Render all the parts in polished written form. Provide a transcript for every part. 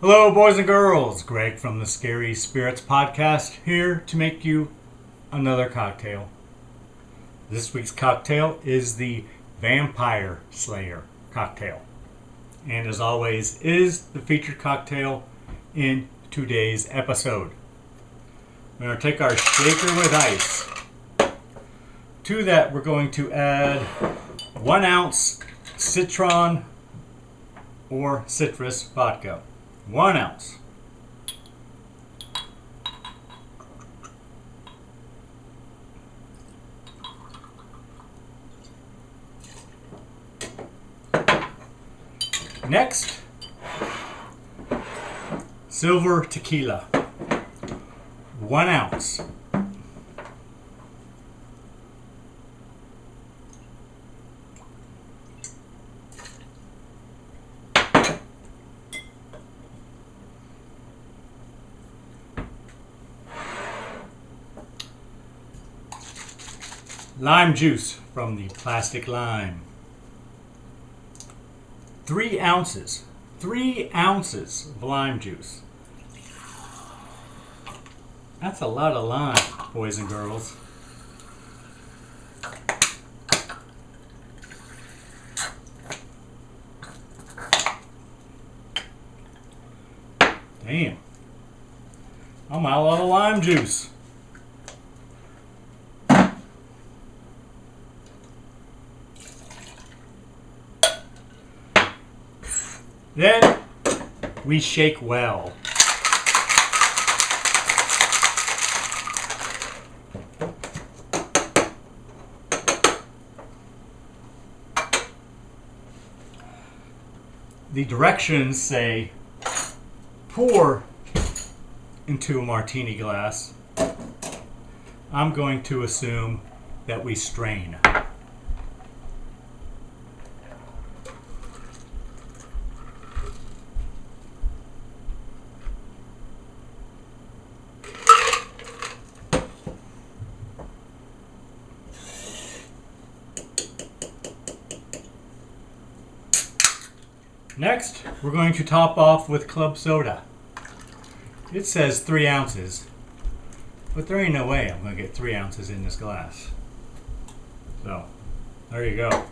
Hello, boys and girls. Greg from the Scary Spirits Podcast here to make you another cocktail. This week's cocktail is the Vampire Slayer cocktail. And as always, is the featured cocktail in today's episode. We're going to take our shaker with ice. To that, we're going to add 1 ounce Citron or citrus vodka. 1 ounce. Next, silver tequila. 1 ounce. Lime juice from the plastic lime. 3 ounces. 3 ounces of lime juice. That's a lot of lime, boys and girls. Damn. I'm out of lime juice. Then we shake well. The directions say pour into a martini glass. I'm going to assume that we strain. Next, we're going to top off with club soda. It says 3 ounces, but there ain't no way I'm going to get 3 ounces in this glass. So, there you go.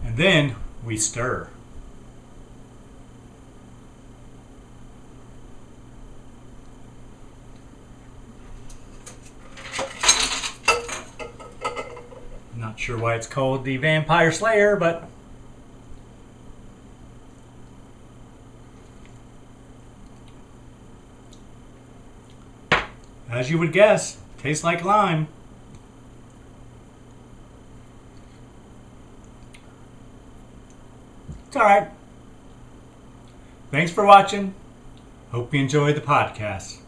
And then we stir. Not sure why it's called the Vampire Slayer, but as you would guess, tastes like lime. It's alright. Thanks for watching. Hope you enjoyed the podcast.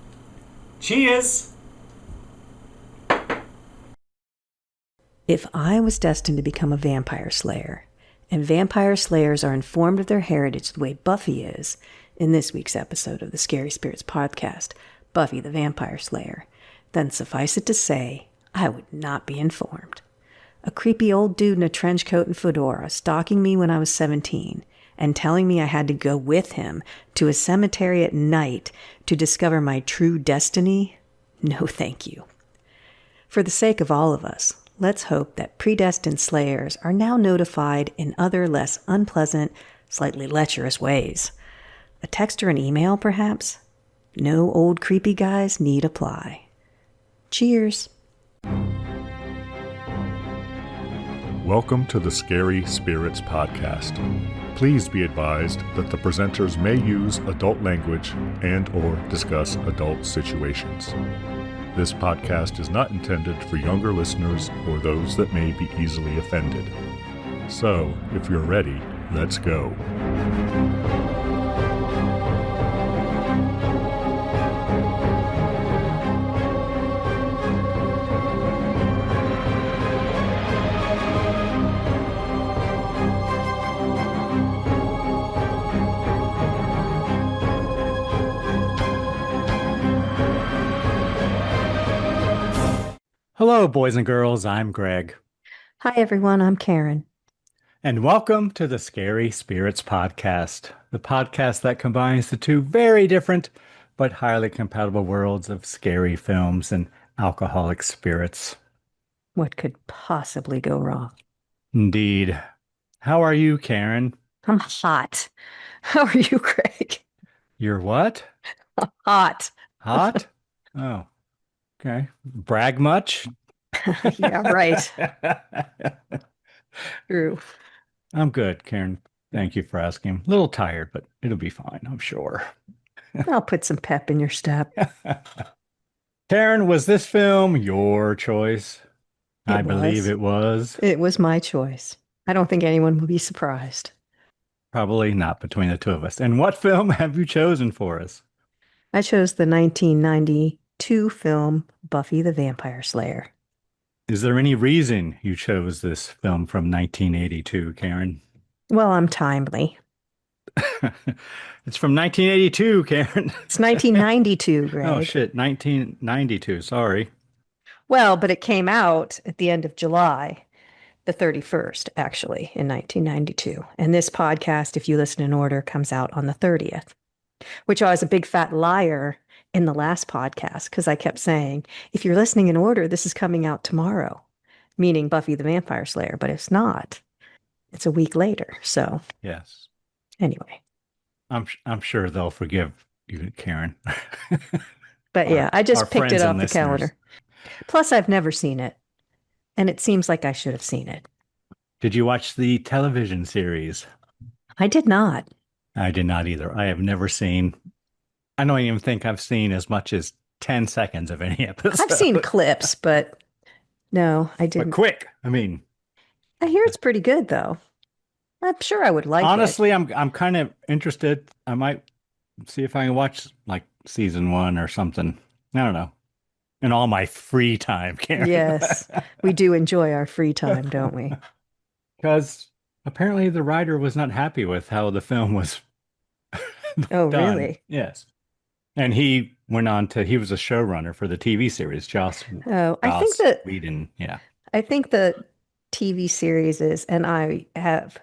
Cheers! If I was destined to become a vampire slayer, and vampire slayers are informed of their heritage the way Buffy is, in this week's episode of the Scary Spirits Podcast, Buffy the Vampire Slayer, then suffice it to say, I would not be informed. A creepy old dude in a trench coat and fedora stalking me when I was 17 and telling me I had to go with him to a cemetery at night to discover my true destiny? No, thank you. For the sake of all of us, let's hope that predestined slayers are now notified in other less unpleasant, slightly lecherous ways. A text or an email, perhaps? No old creepy guys need apply. Cheers. Welcome to the Scary Spirits Podcast. Please be advised that the presenters may use adult language and/or discuss adult situations. This podcast is not intended for younger listeners or those that may be easily offended. So, if you're ready, let's go. Hello, boys and girls. I'm Greg. Hi, everyone. I'm Karen. And welcome to the Scary Spirits Podcast, the podcast that combines the two very different but highly compatible worlds of scary films and alcoholic spirits. What could possibly go wrong? Indeed. How are you, Karen? I'm hot. How are you, Craig? You're what? Hot. Hot? Oh, okay. Brag much? Yeah, right. True. I'm good, Karen. Thank you for asking. A little tired, but it'll be fine, I'm sure. I'll put some pep in your step. Karen, was this film your choice? I It believe was. it was. It was my choice. I don't think anyone will be surprised. Probably not between the two of us. And what film have you chosen for us? I chose the 1992 film Buffy the Vampire Slayer. Is there any reason you chose this film from 1982, Karen? Well, I'm timely. It's from 1982, Karen. It's 1992, Greg. Oh, shit. 1992. Sorry. Well, but it came out at the end of July, the 31st, actually, in 1992. And this podcast, if you listen in order, comes out on the 30th, which I was a big fat liar in the last podcast because I kept saying, if you're listening in order, this is coming out tomorrow, meaning Buffy the Vampire Slayer, but it's not. It's a week later. So, yes. Anyway. I'm sure they'll forgive you, Karen. But yeah, I just picked it off the listeners. calendar. Plus, I've never seen it. And it seems like I should have seen it. Did you watch the television series? I did not. I did not either. I have never seen, I don't even think I've seen as much as 10 seconds of any episode. I've seen clips, but no, I didn't. But quick. I mean, I hear it's pretty good, though. I'm sure I would like honestly, it. I'm kind of interested. I might see if I can watch like season 1 or something. I don't know. In all my free time, Karen. Yes, we do enjoy our free time, don't we? Because apparently the writer was not happy with how the film was Oh, done. really? Yes. And he went on to, he was a showrunner for the TV series, Joss. Oh, I think that Whedon, yeah. I think the TV series is, and I have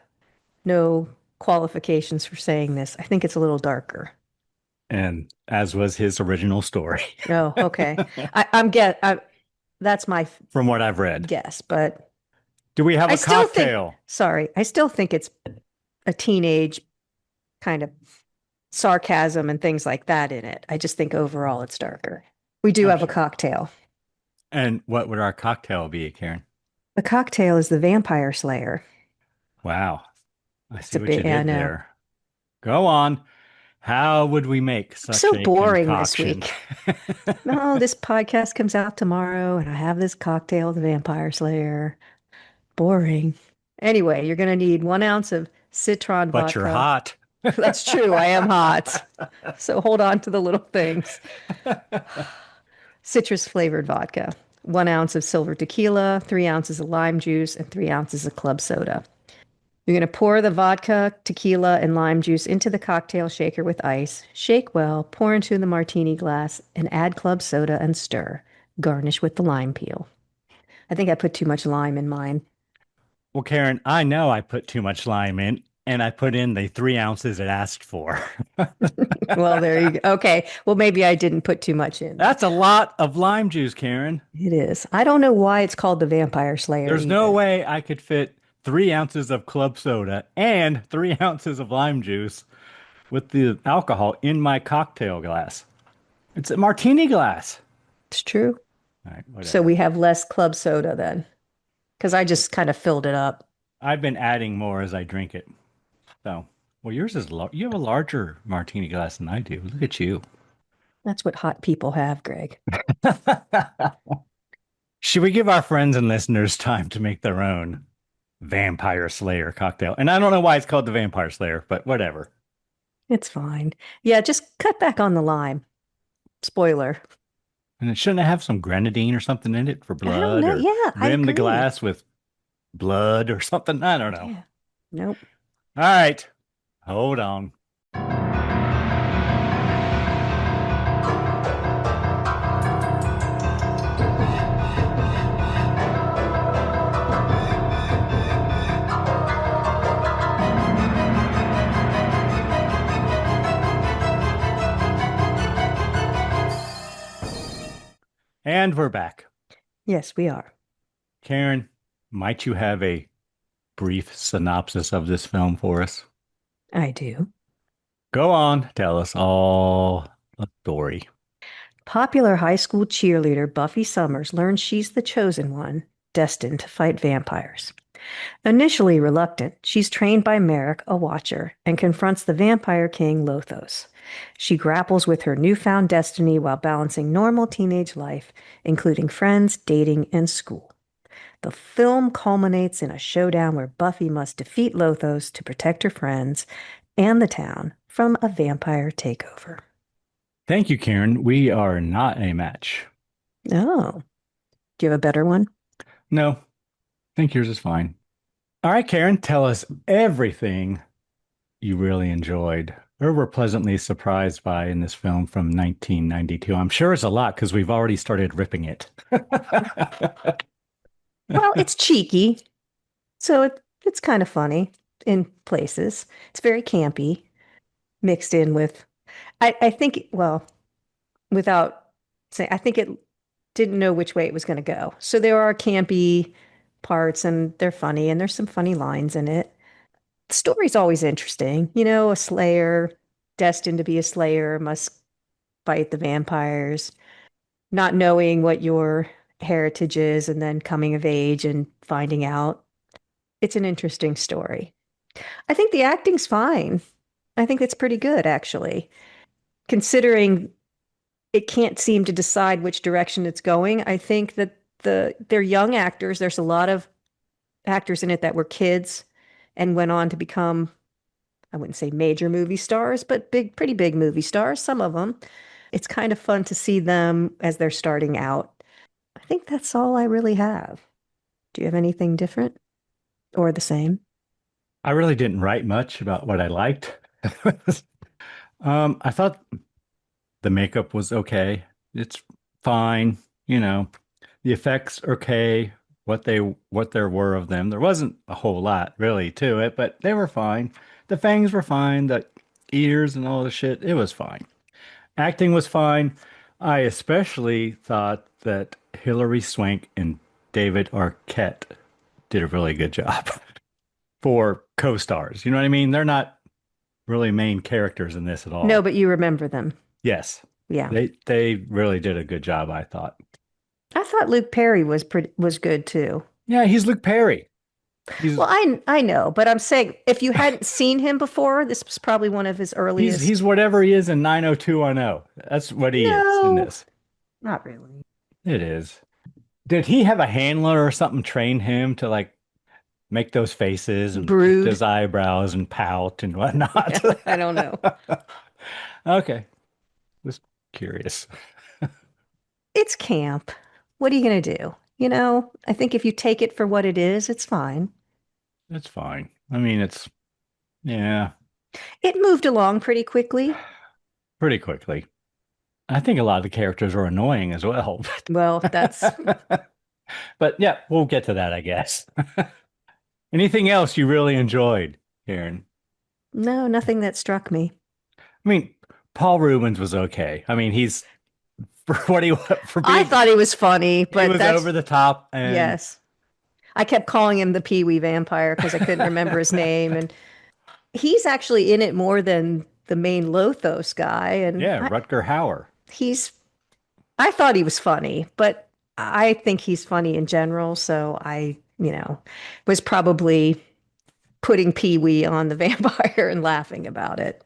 no qualifications for saying this, I think it's a little darker. And as was his original story. Oh, okay. That's my from what I've read. guess, but do we have a cocktail? I still think it's a teenage kind of sarcasm and things like that in it. I just think overall it's darker. We do have a cocktail. And what would our cocktail be, Karen? The cocktail is the Vampire Slayer. Wow. I see what you did there. Go on. How would we make such so a boring concoction? this week? No, this podcast comes out tomorrow and I have this cocktail, the Vampire Slayer. Boring. Anyway, you're going to need 1 ounce of Citron Vodka. But you're hot. That's true. I am hot. So hold on to the little things. Citrus flavored vodka, 1 ounce of silver tequila, 3 ounces of lime juice, and 3 ounces of club soda. You're going to pour the vodka, tequila, and lime juice into the cocktail shaker with ice. Shake well, pour into the martini glass, and add club soda and stir. Garnish with the lime peel. I think I put too much lime in mine. Well, Karen, I know I put too much lime in, and I put in the 3 ounces it asked for. Well, there you go. Okay. Well, maybe I didn't put too much in. That's a lot of lime juice, Karen. It is. I don't know why it's called the Vampire Slayer. There's no way I could fit 3 ounces of club soda and 3 ounces of lime juice with the alcohol in my cocktail glass. It's a martini glass. It's true. All right, So we have less club soda then, because I just kind of filled it up. I've been adding more as I drink it. So, well, yours is you have a larger martini glass than I do. Look at you. That's what hot people have, Greg. Should we give our friends and listeners time to make their own Vampire Slayer cocktail? And I don't know why it's called the Vampire Slayer, but whatever. It's fine. Yeah, just cut back on the lime. Spoiler. And it shouldn't have some grenadine or something in it for blood? I don't know. Or Yeah, rim the glass with blood or something? I don't know. Yeah. Nope. All right. Hold on. And we're back. Yes, we are. Karen, might you have a brief synopsis of this film for us? I do. Go on, tell us all the story. Popular high school cheerleader Buffy Summers learns she's the chosen one, destined to fight vampires. Initially reluctant, she's trained by Merrick, a watcher, and confronts the vampire king Lothos. She grapples with her newfound destiny while balancing normal teenage life, including friends, dating, and school. The film culminates in a showdown where Buffy must defeat Lothos to protect her friends and the town from a vampire takeover. Thank you, Karen. We are not a match. Oh, do you have a better one? No, I think yours is fine. All right, Karen, tell us everything you really enjoyed or were pleasantly surprised by in this film from 1992. I'm sure it's a lot because we've already started ripping it. Well, it's cheeky, so it's kind of funny in places. It's very campy, mixed in with, I think, well, without saying, I think it didn't know which way it was going to go. So there are campy parts and they're funny and there's some funny lines in it. The story's always interesting. You know, a slayer destined to be a slayer must fight the vampires, not knowing what your heritage is and then coming of age and finding out. It's an interesting story. I think the acting's fine. I think it's pretty good, actually. Considering it can't seem to decide which direction it's going, I think that they're young actors. There's a lot of actors in it that were kids and went on to become, I wouldn't say major movie stars, but pretty big movie stars, some of them. It's kind of fun to see them as they're starting out. I think that's all I really have. Do you have anything different or the same? I really didn't write much about what I liked. I thought the makeup was okay. It's fine, you know. The effects okay. What there were of them. There wasn't a whole lot really to it, but they were fine. The fangs were fine. The ears and all the shit, it was fine. Acting was fine. I especially thought that Hilary Swank and David Arquette did a really good job for co-stars. You know what I mean? They're not really main characters in this at all. No, but you remember them. Yes. Yeah. They really did a good job, I thought. I thought Luke Perry was good too. Yeah, he's Luke Perry. Well, I know, but I'm saying if you hadn't seen him before, this was probably one of his earliest. He's whatever he is in 90210. That's what he is in this. Not really. It is. Did he have a handler or something train him to like make those faces and Brood. his eyebrows and pout and whatnot? Yeah, I don't know. Okay. Just curious. It's camp. What are you going to do? You know, I think if you take it for what it is, it's fine. It's fine. I mean, yeah, It moved along pretty quickly. pretty quickly. I think a lot of the characters are annoying as well. Well, that's But yeah, we'll get to that, I guess. Anything else you really enjoyed, Karen? no, nothing that struck me. I mean, Paul Rubens was okay. I mean, he's for what he for I being, thought he was funny, he but was that's over the top and yes. I kept calling him the Pee Wee Vampire because I couldn't remember his name, and he's actually in it more than the main Lothos guy. And yeah, Rutger Hauer. I thought he was funny, but I think he's funny in general. So was probably putting Pee Wee on the vampire and laughing about it.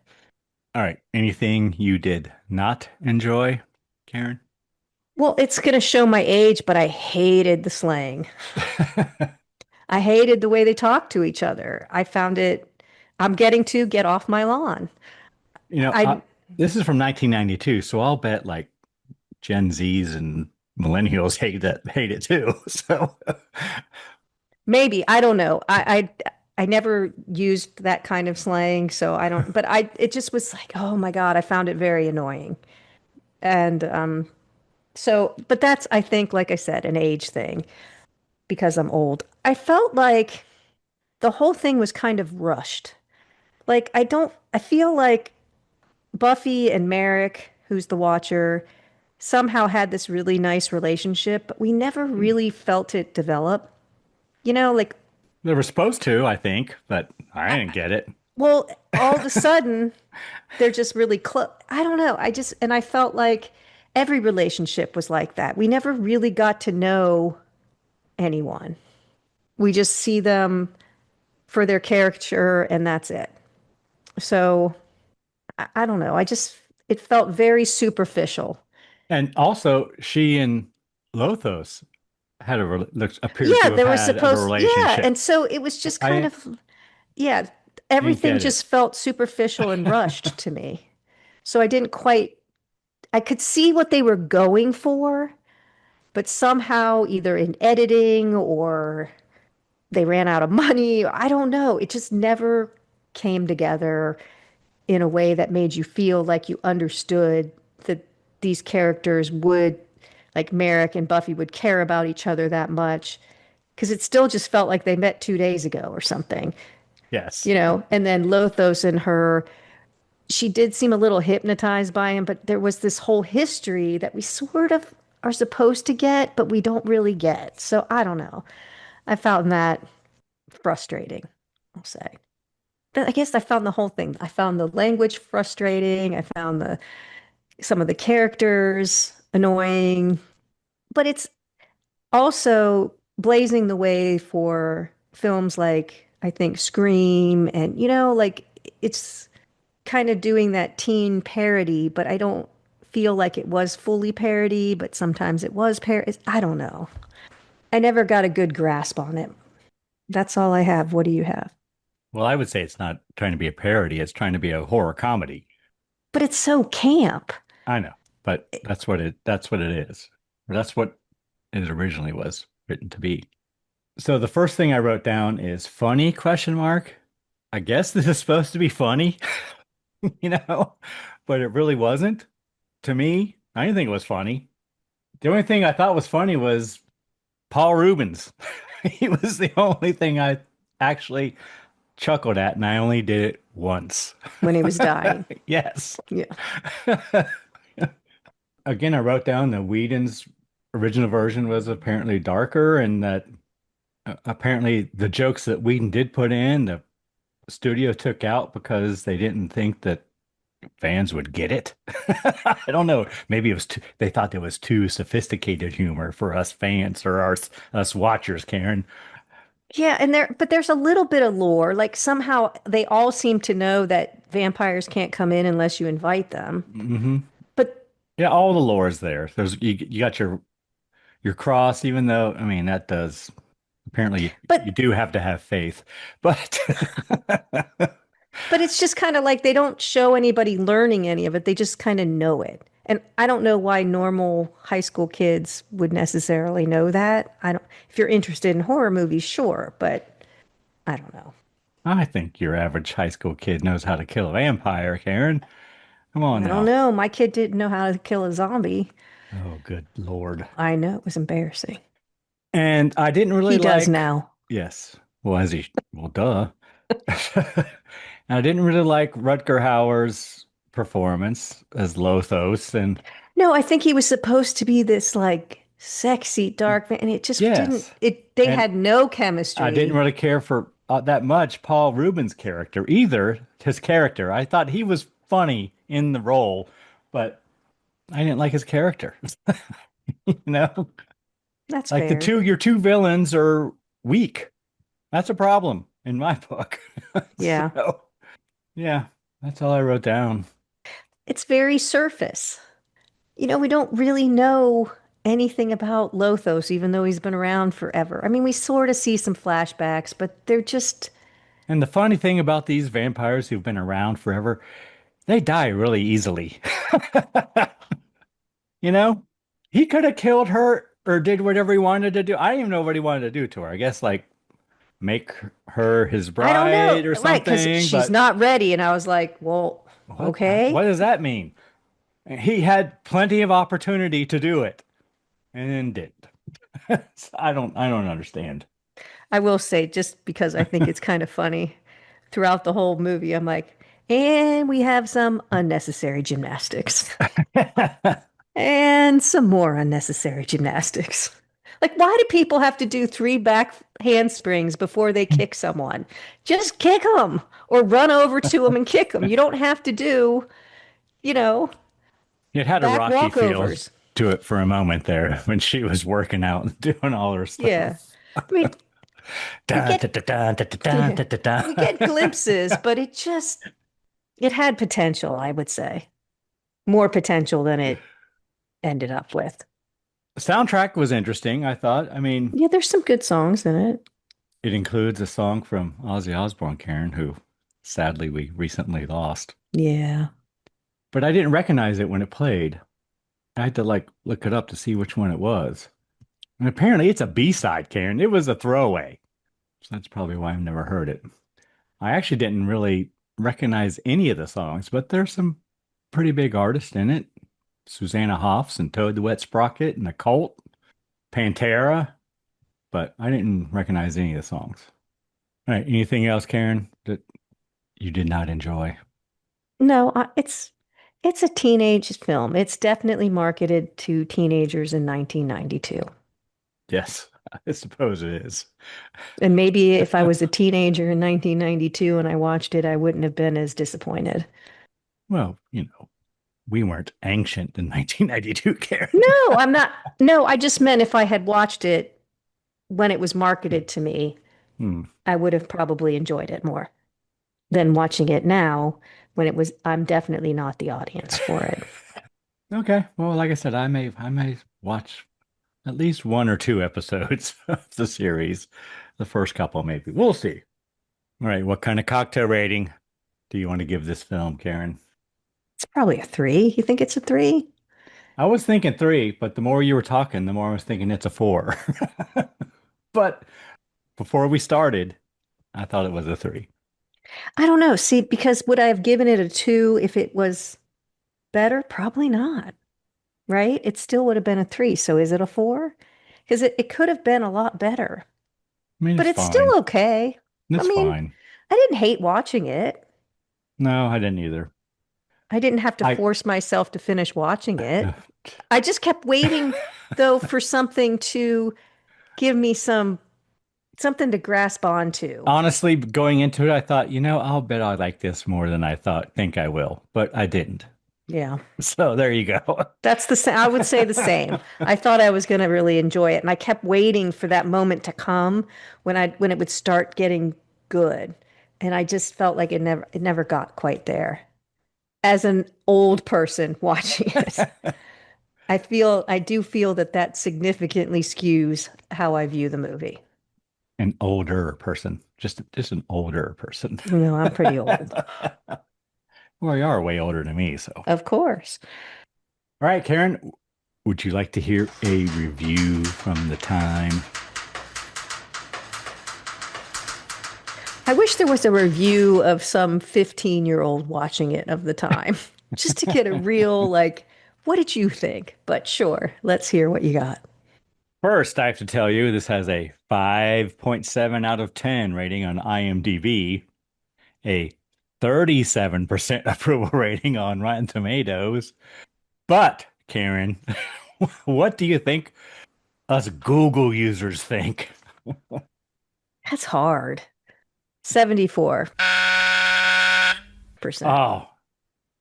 All right. Anything you did not enjoy, Karen? Well, it's going to show my age, but I hated the slang. I hated the way they talked to each other. I found I'm getting to get off my lawn. You know, this is from 1992, so I'll bet like Gen Zs and millennials hate it too. So maybe, I don't know. I never used that kind of slang, so I don't, but it just was like, oh my God, I found it very annoying. And but that's, I think, like I said, an age thing because I'm old. I felt like the whole thing was kind of rushed. Like, I feel like Buffy and Merrick, who's the Watcher, somehow had this really nice relationship, but we never really felt it develop. You know, like, They were supposed to, I think, but I didn't get it. well, all of a sudden, they're just really close. I don't know. And I felt like every relationship was like that. We never really got to know anyone. We just see them for their character and that's it. So I don't know. It felt very superficial. And also, she and Lothos had appeared Yeah, to have there was had a supposed, yeah. relationship. And so it was just kind I of, yeah, didn't everything get it. just felt superficial and rushed to me. So I didn't quite, I could see what they were going for, but somehow either in editing or they ran out of money. I don't know. It just never came together in a way that made you feel like you understood that these characters would, like Merrick and Buffy, would care about each other that much. Because it still just felt like they met 2 days ago or something, Yes. you know? And then Lothos and her, she did seem a little hypnotized by him, but there was this whole history that we sort of are supposed to get, but we don't really get. So I don't know. I found that frustrating, I'll say. But I guess I found the whole thing. I found the language frustrating. I found the some of the characters annoying. But it's also blazing the way for films like I think Scream and like it's kind of doing that teen parody, but I don't feel like it was fully parody, but sometimes it was parody. I don't know. I never got a good grasp on it. That's all I have. What do you have? Well, I would say it's not trying to be a parody, it's trying to be a horror comedy. But it's so camp. I know, but that's what it is. Or that's what it originally was written to be. So the first thing I wrote down is funny question mark. I guess this is supposed to be funny, but it really wasn't. To me, I didn't think it was funny. The only thing I thought was funny was Paul Rubens. He was the only thing I actually chuckled at, and I only did it once. When he was dying. Yes. Yeah. Again, I wrote down that Whedon's original version was apparently darker, and that apparently the jokes that Whedon did put in, the studio took out because they didn't think that fans would get it. I don't know. Maybe they thought it was too sophisticated humor for us fans or us watchers, Karen. Yeah, but there's a little bit of lore. Like somehow they all seem to know that vampires can't come in unless you invite them. Hmm. But Yeah, all the lore is there. You got your cross, even though I mean that does apparently but you do have to have faith, but but it's just kind of like they don't show anybody learning any of it. They just kind of know it. And I don't know why normal high school kids would necessarily know that. I don't If you're interested in horror movies, sure, but I don't know. I think your average high school kid knows how to kill a vampire, Karen. Come on I don't now. know. My kid didn't know how to kill a zombie. Oh, good Lord. I know it was embarrassing. And I didn't really He does like, now. yes. Well, duh. And I didn't really like Rutger Hauer's performance as Lothos. And No, I think he was supposed to be this like sexy dark man, and it just didn't. yes, They and had no I didn't chemistry. really care for that much Paul Rubens' character either. His character. I thought he was funny in the role, but I didn't like his character. You know, That's like fair. your two villains are weak. That's a problem in my book. Yeah, So, yeah, that's all I wrote down. it's very surface. We don't really know anything about Lothos, even though he's been around forever. I mean, we sort of see some flashbacks, but they're just. And the funny thing about these vampires who've been around forever, they die really easily. You know, he could have killed her or did whatever he wanted to do. I don't even know what he wanted to do to her. I guess like make her his I don't know, bride or right? Because something. she's But not ready, and I was like, well, what okay. does that mean? He had plenty of opportunity to do it and then didn't. So I don't understand. I will say, just because I think it's kind of funny, throughout the whole movie, I'm like, and we have some unnecessary gymnastics. And some more unnecessary gymnastics. Like, why do people have to do 3 back handsprings before they kick someone? Just kick them or run over to them and kick them. You don't have to do, you know, It had a back Rocky feel walkovers. to it for a moment there when she was working out and doing all her Yeah. stuff. I mean, we Dun, get dun, dun, dun, dun, yeah, dun, dun, dun. we get glimpses, but it had potential, I would say. More potential than it ended up with. The soundtrack was interesting, I thought. I mean, Yeah, there's some good songs in it. it includes a song from Ozzy Osbourne, Karen, who sadly we recently lost. Yeah. But I didn't recognize it when it played. I had to like look it up to see which one it was. And apparently it's a B-side, Karen. It was a throwaway. So that's probably why I've never heard it. I actually didn't really recognize any of the songs, but there's some pretty big artists in it. Susanna Hoffs and Toad the Wet Sprocket and the Cult, Pantera, but I didn't recognize any of the songs. All right, anything else, Karen, that you did not enjoy? No, it's a teenage film. It's definitely marketed to teenagers in 1992. Yes, I suppose it is. And maybe if I was a teenager in 1992 and I watched it, I wouldn't have been as disappointed. Well, we weren't ancient in 1992, Karen. No, I'm not. No, I just meant if I had watched it when it was marketed to me, Hmm. I would have probably enjoyed it more than watching it now when I'm definitely not the audience for it. Okay. Well, like I said, I may watch at least one or two episodes of the series. The first couple, maybe. We'll see. All right. What kind of cocktail rating do you want to give this film, Karen? It's probably a 3. You think it's a 3? I was thinking 3, but the more you were talking, the more I was thinking it's a 4. But before we started, I thought it was a 3. I don't know. See, because would I have given it a 2 if it was better? Probably not. Right? It still would have been a 3. So is it a 4? Because it could have been a lot better, I mean, but it's it's still fine. okay. I It's mean, fine. I didn't hate watching it. No, I didn't either. I didn't have to I force myself to finish watching it. I just kept waiting, though, for something to give me something to grasp onto. honestly, going into it, I thought, I'll bet I like this more than think I will, but I didn't. Yeah. So there you go. That's the same. I would say the same. I thought I was going to really enjoy it, and I kept waiting for that moment to come when it would start getting good, and I just felt like it never got quite there. As an old person watching it, I do feel that significantly skews how I view the movie. An older person, just an older person. No, I'm pretty old, Well, you are way older than me, so. of course. All right, Karen, would you like to hear a review from the time? I wish there was a review of some 15-year-old watching it of the time, just to get a real, like, what did you think? But sure, let's hear what you got. First, I have to tell you, this has a 5.7 out of 10 rating on IMDb, a 37% approval rating on Rotten Tomatoes. But, Karen, what do you think us Google users think? That's hard. 74%. Oh,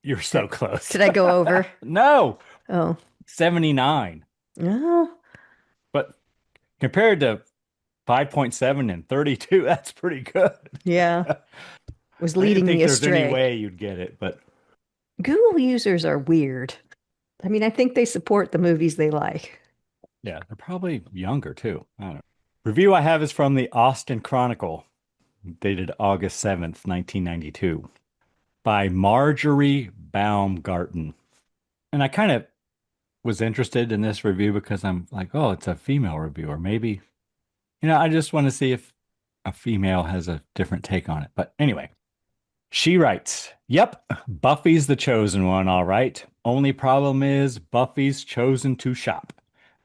you're so close. Did I go over? No, Oh, 79. no. But compared to 5.7 and 32, that's pretty good. Yeah. Was I didn't leading think me there's any astray. way you'd get it, but Google users are weird. I mean, I think they support the movies they like. yeah, they're probably younger too. I don't know. Review I have is from the Austin Chronicle, dated August 7th, 1992, by Marjorie Baumgarten. And I kind of was interested in this review because I'm like, oh, it's a female reviewer. Maybe, I just want to see if a female has a different take on it. But anyway, she writes, yep, Buffy's the chosen one, all right. Only problem is Buffy's chosen to shop.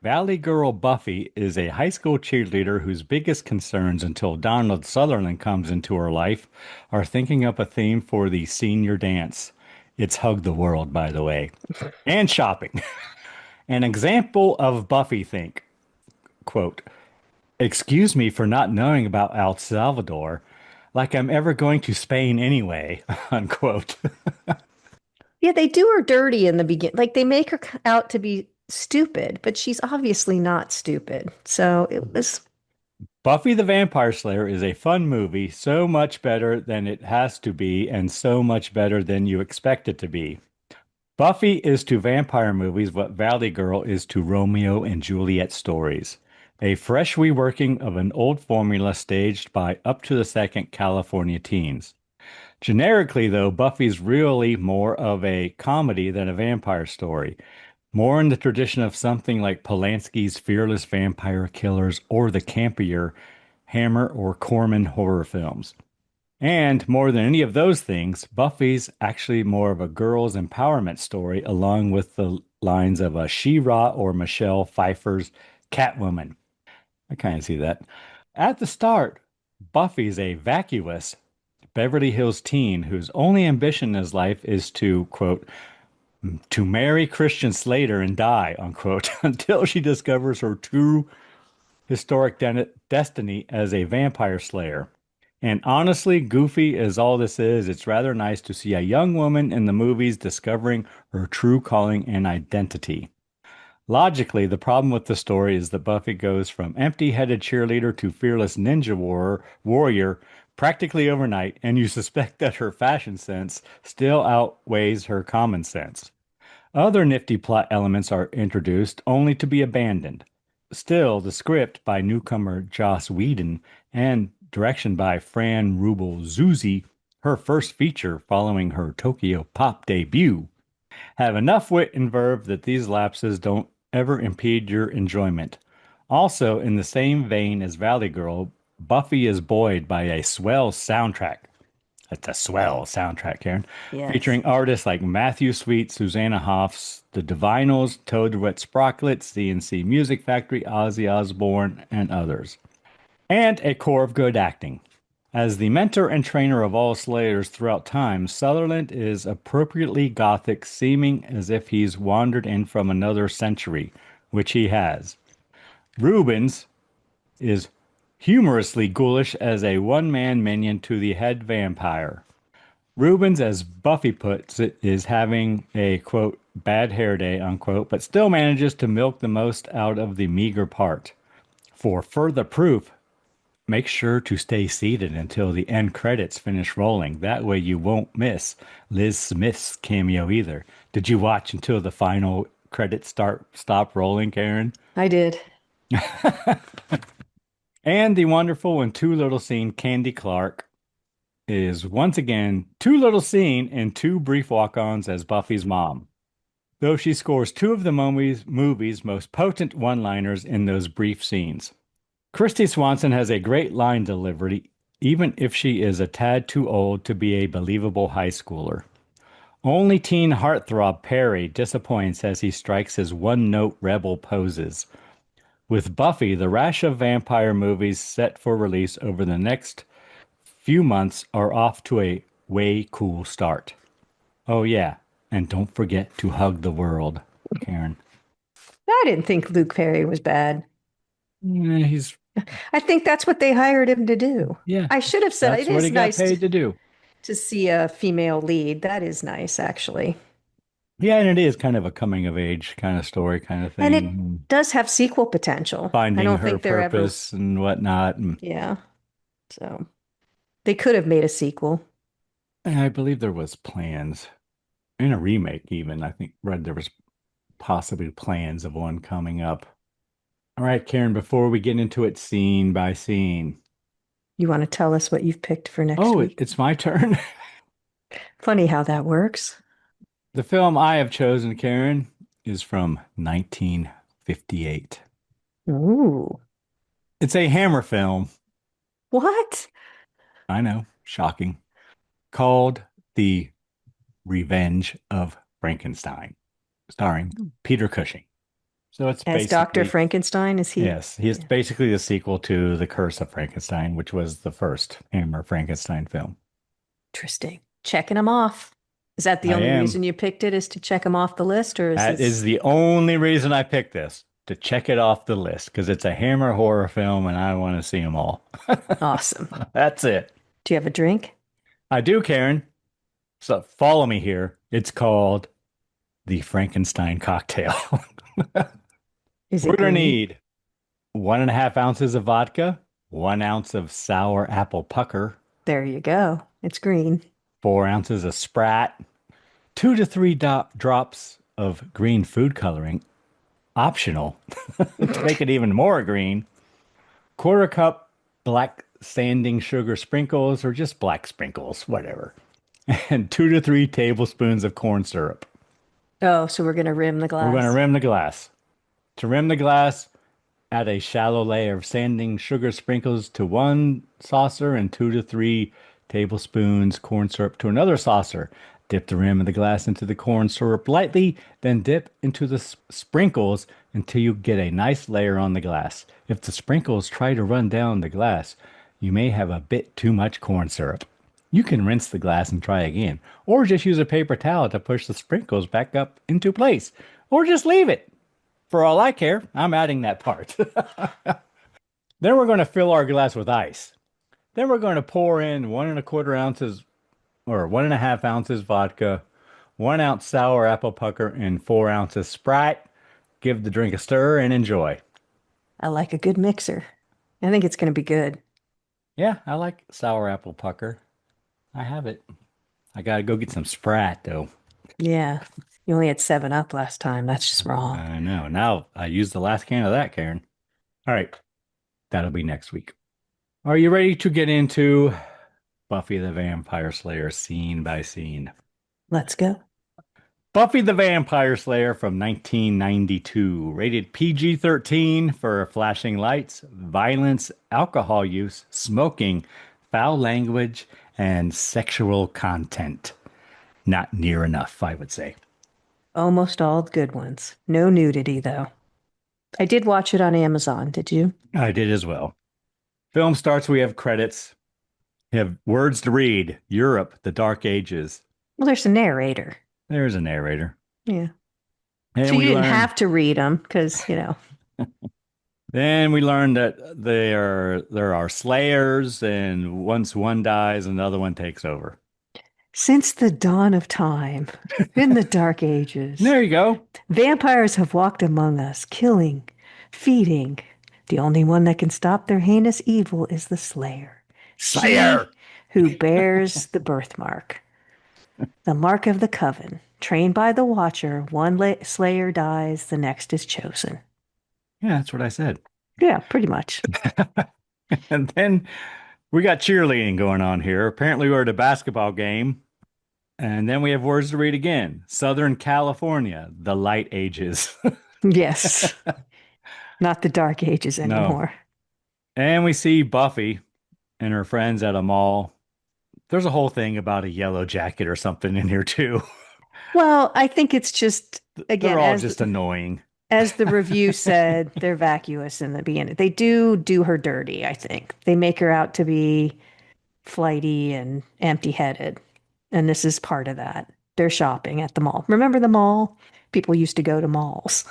Valley Girl Buffy is a high school cheerleader whose biggest concerns until Donald Sutherland comes into her life are thinking up a theme for the senior dance. It's Hug the World, by the way, and shopping. An example of Buffy think, quote, excuse me for not knowing about El Salvador, like I'm ever going to Spain anyway, unquote. Yeah, they do her dirty in the beginning. Like they make her out to be stupid, but she's obviously not stupid. So it was, Buffy the Vampire Slayer is a fun movie, so much better than it has to be, and so much better than you expect it to be. Buffy is to vampire movies what Valley Girl is to Romeo and Juliet stories. A fresh reworking of an old formula staged by up to the second California teens. Generically, though, Buffy's really more of a comedy than a vampire story, more in the tradition of something like Polanski's Fearless Vampire Killers or the campier Hammer or Corman horror films. And more than any of those things, Buffy's actually more of a girls' empowerment story, along with the lines of a She-Ra or Michelle Pfeiffer's Catwoman. I kind of see that. At the start, Buffy's a vacuous Beverly Hills teen whose only ambition in his life is to, quote, to marry Christian Slater and die, unquote, until she discovers her true historic destiny as a vampire slayer. And honestly, goofy as all this is, it's rather nice to see a young woman in the movies discovering her true calling and identity. Logically, the problem with the story is that Buffy goes from empty-headed cheerleader to fearless ninja warrior practically overnight, and you suspect that her fashion sense still outweighs her common sense. Other nifty plot elements are introduced only to be abandoned. Still, the script by newcomer Joss Whedon and direction by Fran Rubel Zuzi, her first feature following her Tokyo Pop debut, have enough wit and verve that these lapses don't ever impede your enjoyment. Also, in the same vein as Valley Girl, Buffy is buoyed by a swell soundtrack. That's a swell soundtrack, Karen. yes. Featuring artists like Matthew Sweet, Susanna Hoffs, The Divinyls, Toad Wet Sprockets, CNC Music Factory, Ozzy Osbourne, and others. And a core of good acting. As the mentor and trainer of all Slayers throughout time, Sutherland is appropriately gothic, seeming as if he's wandered in from another century, which he has. Rubens is humorously ghoulish as a one-man minion to the head vampire. Rubens, as Buffy puts it, is having a, quote, bad hair day, unquote, but still manages to milk the most out of the meager part. For further proof, make sure to stay seated until the end credits finish rolling. That way you won't miss Liz Smith's cameo either. Did you watch until the final credits stop rolling, Karen? I did. And the wonderful and too little seen Candy Clark is once again too little seen in two brief walk-ons as Buffy's mom, though she scores two of the movie's most potent one-liners in those brief scenes. Christy Swanson has a great line delivery, even if she is a tad too old to be a believable high schooler. Only teen heartthrob Perry disappoints as he strikes his one-note rebel poses. With Buffy, the rash of vampire movies set for release over the next few months are off to a way cool start. Oh yeah, and don't forget to hug the world, Karen. I didn't think Luke Perry was bad. Yeah, he's I think that's what they hired him to do. Yeah, I should have said that's it what is he got nice paid to do. to see a female lead. That is nice, actually. Yeah, and it is kind of a coming of age kind of story kind of thing. And it does have sequel potential. I Finding don't her think they're ever. purpose and whatnot. And Yeah. So they could have made a sequel. I believe there was plans in a remake even. I think read there was possibly plans of one coming up. All right, Karen, before we get into it scene by scene. You want to tell us what you've picked for next Oh, week? it's my turn. Funny how that works. The film I have chosen, Karen, is from 1958. Ooh. It's a Hammer film. What? I know, shocking. Called The Revenge of Frankenstein, starring Peter Cushing. So it's As Dr. Frankenstein, is he? Yes, he's basically the sequel to The Curse of Frankenstein, which was the first Hammer Frankenstein film. Interesting. Checking him off. Is that the I only am. reason you picked it is to check them off the list, or is That is this the only reason I picked this, to check it off the list, because it's a Hammer horror film and I want to see them all. awesome? That's it. Do you have a drink? I do, Karen. So follow me here. It's called the Frankenstein cocktail. Is We're it going to green? need 1.5 ounces of vodka, 1 ounce of sour apple pucker, There you go. It's green. 4 ounces of Sprat, 2 to 3 drops of green food coloring, optional to make it even more green. Quarter cup black sanding sugar sprinkles, or just black sprinkles, whatever. And 2 to 3 tablespoons of corn syrup. Oh, so we're gonna rim the We're going to glass. rim the glass. To rim the glass, add a shallow layer of sanding sugar sprinkles to one saucer and 2 to 3 tablespoons corn syrup to another saucer. Dip the rim of the glass into the corn syrup lightly, then dip into the sprinkles until you get a nice layer on the glass. If the sprinkles try to run down the glass, you may have a bit too much corn syrup. You can rinse the glass and try again, or just use a paper towel to push the sprinkles back up into place, or just leave it. For all I care, I'm adding that part. Then we're going to fill our glass with ice. Then we're going to pour in 1.25 ounces or 1.5 ounces vodka, 1 ounce sour apple pucker, and 4 ounces Sprite. Give the drink a stir and enjoy. I like a good mixer. I think it's gonna be good. Yeah, I like sour apple pucker. I have it. I gotta go get some Sprite though. Yeah. You only had 7 Up last time. That's just wrong. I know. Now I used the last can of that, Karen. All right. That'll be next week. Are you ready to get into Buffy the Vampire Slayer scene by scene? Let's go. Buffy the Vampire Slayer from 1992, rated PG-13 for flashing lights, violence, alcohol use, smoking, foul language, and sexual content. Not near enough, I would say. Almost all the good ones. No nudity, though. I did watch it on Amazon. Did you? I did as well. Film starts, we have credits. We have words to read. Europe, the Dark Ages. Well, there's a narrator. There's a narrator. Yeah. And So you we didn't learn, have to read them because, then we learn that there are slayers, and once one dies, another one takes over. since the dawn of time, in the dark ages, There you go. vampires have walked among us, killing, feeding. The only one that can stop their heinous evil is the Slayer. Slayer! She who bears the birthmark, the mark of the coven. Trained by the Watcher, one Slayer dies, the next is chosen. Yeah, that's what I said. Yeah, pretty much. And then we got cheerleading going on here. Apparently, we're at a basketball game. And then we have words to read again. Southern California, the light ages. Yes. Not the dark ages No. anymore. And we see Buffy and her friends at a mall. There's a whole thing about a yellow jacket or something in here, too. Well, I think it's just, again, They're all just annoying. as the review said, they're vacuous in the beginning. They do her dirty, I think. They make her out to be flighty and empty-headed. And this is part of that. They're shopping at the mall. Remember the mall? People used to go to malls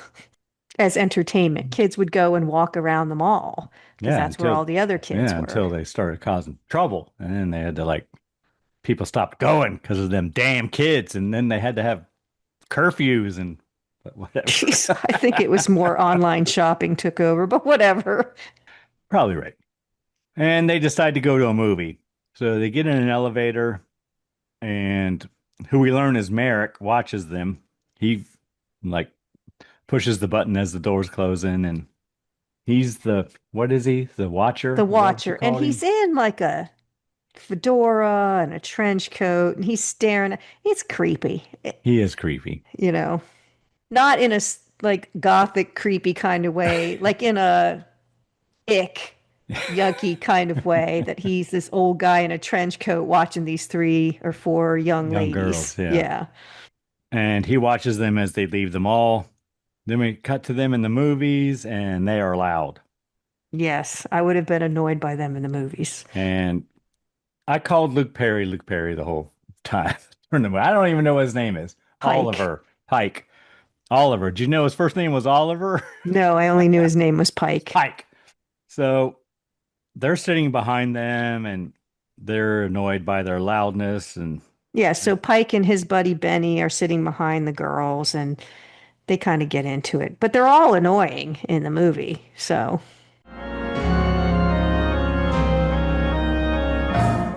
as entertainment. Kids would go and walk around the mall because that's where all the other kids were. Until they started causing trouble. And then they had to, people stopped going because of them damn kids. And then they had to have curfews and whatever. Jeez, I think it was more online shopping took over, but whatever. Probably right. And they decide to go to a movie. So they get in an elevator, and who we learn is Merrick watches them. He pushes the button as the doors close in, and he's what is he? The Watcher? The Watcher. And he's in a fedora and a trench coat, and he's staring. It's creepy. He is creepy. Not in a gothic creepy kind of way, like in a ick yucky kind of way, that he's this old guy in a trench coat watching these 3 or 4 young ladies. Girls, yeah. And he watches them as they leave the mall. Then we cut to them in the movies, and they are loud. Yes, I would have been annoyed by them in the movies. And I called Luke Perry the whole time. from the movie. I don't even know what his name is. Pike. Oliver Pike. Oliver. Did you know his first name was Oliver? No, I only knew his name was Pike. Pike. So they're sitting behind them and they're annoyed by their loudness. And Yeah, so Pike and his buddy Benny are sitting behind the girls and they kind of get into it. But they're all annoying in the movie. So,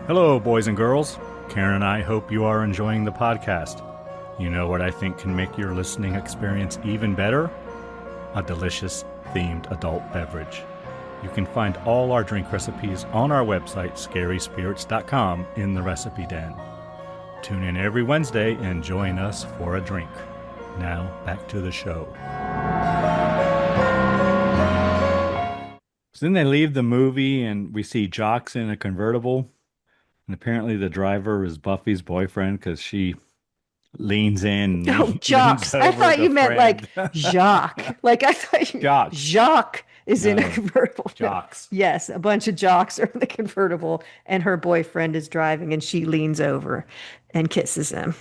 Hello, boys and girls. Karen and I hope you are enjoying the podcast. You know what I think can make your listening experience even better? A delicious themed adult beverage. You can find all our drink recipes on our website, scaryspirits.com, in the recipe den. Tune in every Wednesday and join us for a drink. Now, back to the show. so then they leave the movie and we see Jocks in a convertible. And apparently the driver is Buffy's boyfriend because she leans in. oh, Jocks. I thought you meant like Jacques. Like I thought you Jocks. Jacques is in a No, convertible. Jocks. Yes, a bunch of jocks are in the convertible and her boyfriend is driving and she leans over and kisses him.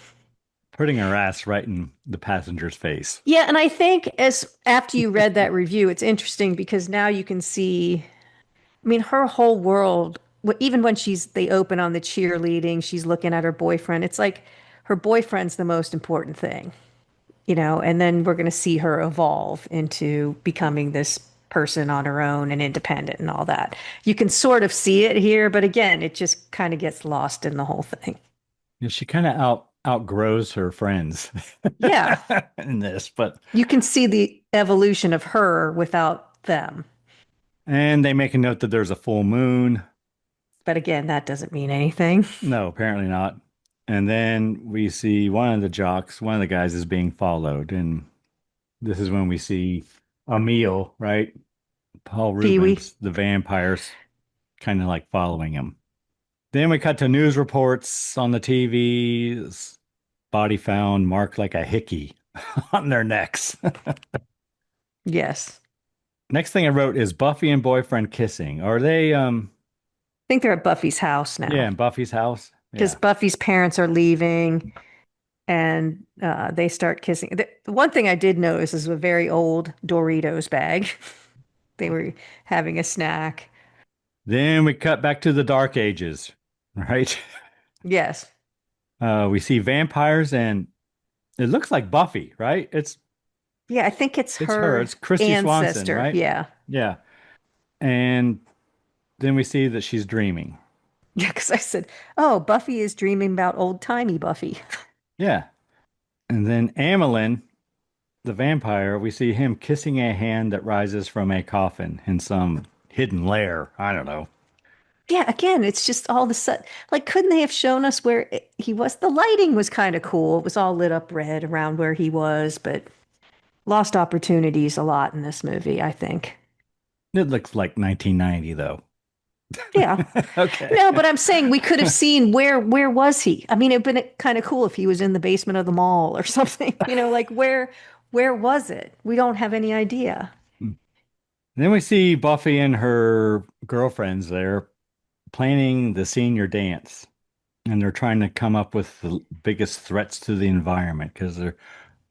Putting her ass right in the passenger's face. Yeah, and I think as after you read that review, it's interesting because now you can see, I mean, her whole world, even when they open on the cheerleading, she's looking at her boyfriend. It's like her boyfriend's the most important thing, and then we're going to see her evolve into becoming this person on her own and independent and all that. You can sort of see it here, but again, it just kind of gets lost in the whole thing. Yeah, she kind of outgrows her friends. Yeah. in this, but You can see the evolution of her without them. and they make a note that there's a full moon. But again, that doesn't mean anything. No, apparently not. And then we see one of the guys is being followed, and this is when we see Emil, right? Paul Pee-wee. Rubens, the vampires, kind of like following him. Then we cut to news reports on the TV. Body found marked like a hickey on their necks. Yes. Next thing I wrote is Buffy and boyfriend kissing. Are they I think they're at Buffy's house now. yeah, in Buffy's house? Because Yeah. Buffy's parents are leaving and they start kissing. The one thing I did notice is a very old Doritos bag. They were having a snack. Then we cut back to the Dark Ages, right? Yes. We see vampires and it looks like Buffy, right? Yeah, I think it's It's her her. It's Christy Swanson, ancestor. right? Yeah. Yeah. And then we see that she's dreaming. Yeah, because I said, oh, Buffy is dreaming about old-timey Buffy. Yeah. And then Amelin, the vampire, we see him kissing a hand that rises from a coffin in some hidden lair. I don't know. Yeah, again, it's just all the sudden. Like, couldn't they have shown us where he was? The lighting was kind of cool. It was all lit up red around where he was, but lost opportunities a lot in this movie, I think. It looks like 1990 though. Yeah. Okay. No, but I'm saying we could have seen where was he? I mean, it'd been kind of cool if he was in the basement of the mall or something. Like where was it? We don't have any idea. Then we see Buffy and her girlfriends there planning the senior dance. And they're trying to come up with the biggest threats to the environment because they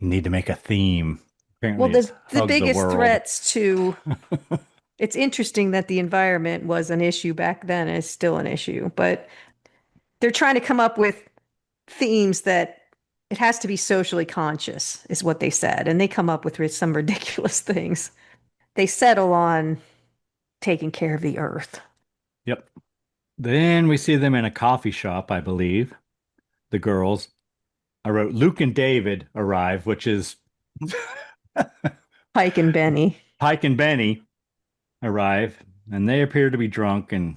need to make a theme. Apparently Well, it's the hug biggest world. threats to it's interesting that the environment was an issue back then and is still an issue, but they're trying to come up with themes that it has to be socially conscious, is what they said. And they come up with some ridiculous things. They settle on taking care of the earth. Yep. Then we see them in a coffee shop, I believe. The girls. I wrote Luke and David arrive, which is Pike and Benny. Pike and Benny arrive, and they appear to be drunk, and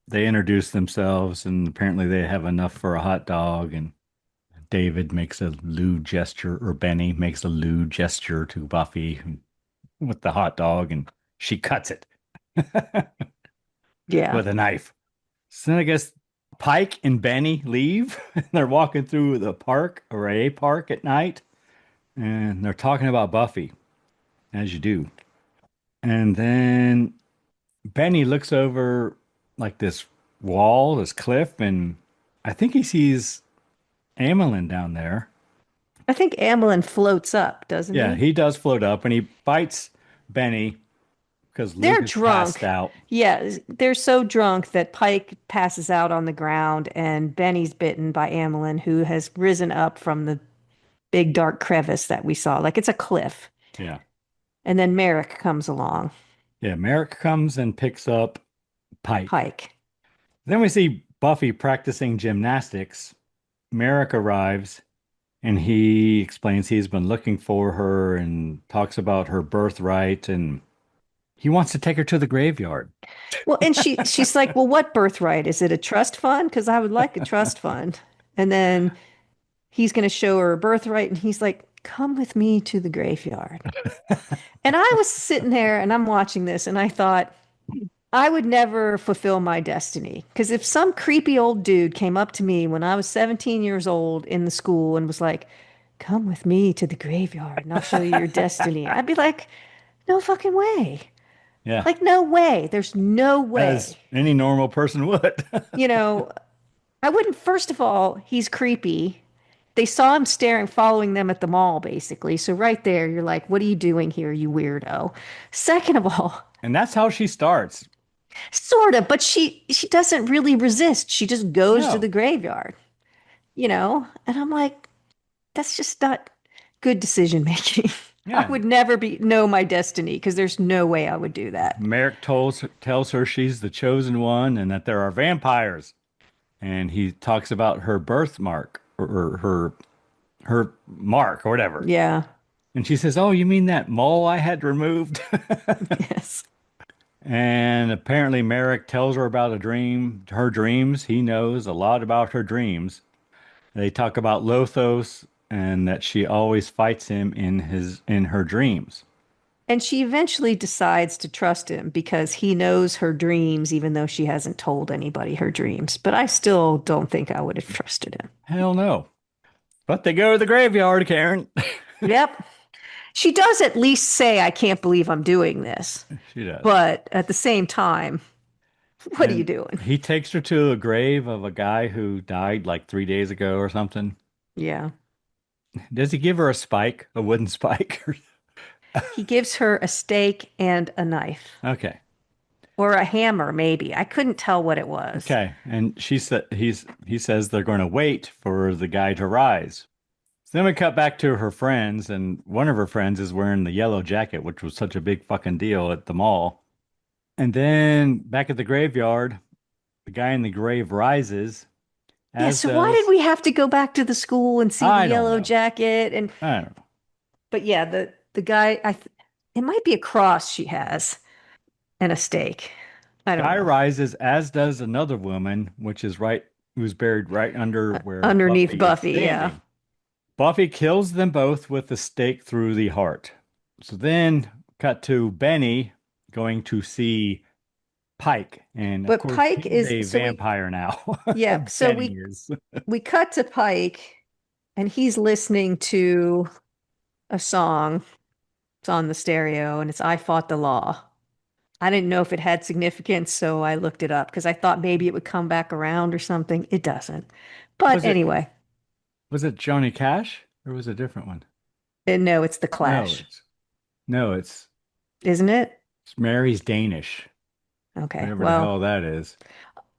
they introduce themselves, and apparently they have enough for a hot dog, and David makes a lewd gesture, or Benny makes a lewd gesture to Buffy with the hot dog, and she cuts it Yeah. with a knife. So then I guess Pike and Benny leave. They're walking through the park or a park at night, and they're talking about Buffy, as you do. And then Benny looks over like this wall, this cliff, and I think he sees Amelin down there. I think Amelin floats up, doesn't Yeah, he? he does float up and he bites Benny because Luke They're is passed drunk. out. Yeah, they're so drunk that Pike passes out on the ground and Benny's bitten by Amelin, who has risen up from the big dark crevice that we saw. Like it's a cliff. Yeah. And then Merrick comes along, Yeah, Merrick comes and picks up Pike. Pike. Then we see Buffy practicing gymnastics. Merrick arrives and he explains he's been looking for her and talks about her birthright and he wants to take her to the graveyard. Well, and she's like, "Well, what birthright? Is it a trust fund? Because I would like a trust fund." And then he's going to show her a birthright, and he's like, "Come with me to the graveyard." And I was sitting there and I'm watching this, and I thought, I would never fulfill my destiny. Because if some creepy old dude came up to me when I was 17 years old in the school and was like, "Come with me to the graveyard and I'll show you your destiny," I'd be like, "No fucking way." Yeah, Like, no way. There's no as way. any normal person would. You know, I wouldn't, first of all, he's creepy. They saw him staring, following them at the mall, basically. So right there, you're like, what are you doing here, you weirdo? Second of all, And that's how she starts. sort of, but she doesn't really resist. She just goes to No. the graveyard, you know? And I'm like, that's just not good decision making. I Yeah. would never know my destiny because there's no way I would do that. Merrick tells her she's the chosen one and that there are vampires. And he talks about her birthmark or her mark or whatever. Yeah. And she says, "Oh, you mean that mole I had removed?" Yes. And apparently Merrick tells her about her dreams. He knows a lot about her dreams. They talk about Lothos and that she always fights him in her dreams. And she eventually decides to trust him because he knows her dreams, even though she hasn't told anybody her dreams. But I still don't think I would have trusted him. Hell no. But they go to the graveyard, Karen. Yep. She does at least say, "I can't believe I'm doing this." She does. But at the same time, what are you And doing? he takes her to a grave of a guy who died like 3 days ago or something. Yeah. Does he give her a spike, a wooden spike? He gives her a stake and a knife Okay. or a hammer, maybe. I couldn't tell what it was. Okay. And he says they're going to wait for the guy to rise. So then we cut back to her friends, and one of her friends is wearing the yellow jacket, which was such a big fucking deal at the mall. And then back at the graveyard, the guy in the grave rises, Yeah, as so why did does we have to go back to the school and see the I don't yellow know. jacket? And I don't know. but yeah, the guy, it might be a cross she has and a stake. I don't Guy know. rises, as does another woman, who's buried right under where Underneath Buffy is Buffy, yeah. standing. Buffy kills them both with a stake through the heart. So then, cut to Benny going to see Pike, and of But course Pike he's is a so vampire now. yeah, so Benny is. we cut to Pike and he's listening to a song. It's on the stereo and it's "I Fought the Law." I didn't know if it had significance, so I looked it up because I thought maybe it would come back around or something. It doesn't. But Was it anyway, was it Johnny Cash or was it a different one? no, it's The No, Clash, no, isn't it? it's Mary's Danish, Okay. whatever the Well, hell that is.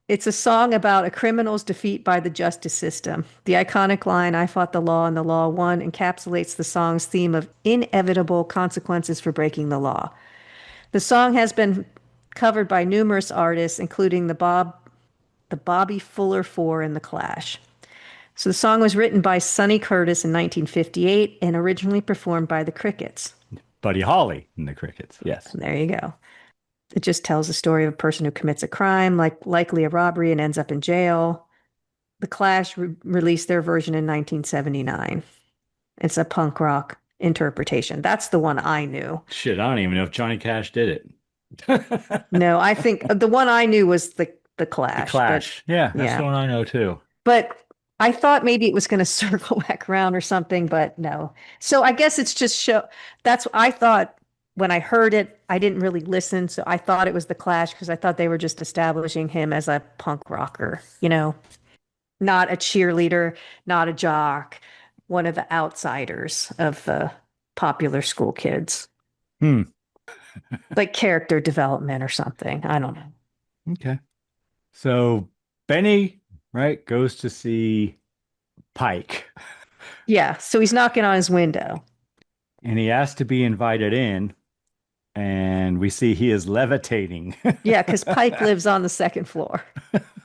it's a song about a criminal's defeat by the justice system. The iconic line, "I fought the law and the law won," encapsulates the song's theme of inevitable consequences for breaking the law. The song has been covered by numerous artists, including the Bobby Fuller Four and the Clash. So the song was written by Sonny Curtis in 1958 and originally performed by the Crickets. Buddy Holly in the Crickets. Yes. There you go. It just tells the story of a person who commits a crime, likely a robbery, and ends up in jail. The Clash released their version in 1979. It's a punk rock interpretation. That's the one I knew. Shit, I don't even know if Johnny Cash did it. No, I think the one I knew was the Clash. The Clash. Yeah, that's yeah. the one I know too. But I thought maybe it was going to circle back around or something, but no. So I guess it's just that's what I thought when I heard it. I didn't really listen, so I thought it was the Clash because I thought they were just establishing him as a punk rocker, you know. Not a cheerleader, not a jock, one of the outsiders of the popular school kids. Hmm. Like character development or something. I don't know. Okay. So Benny, right, goes to see Pike Yeah, so he's knocking on his window. and he asks to be invited in, and we see he is levitating. Yeah, because Pike lives on the second floor.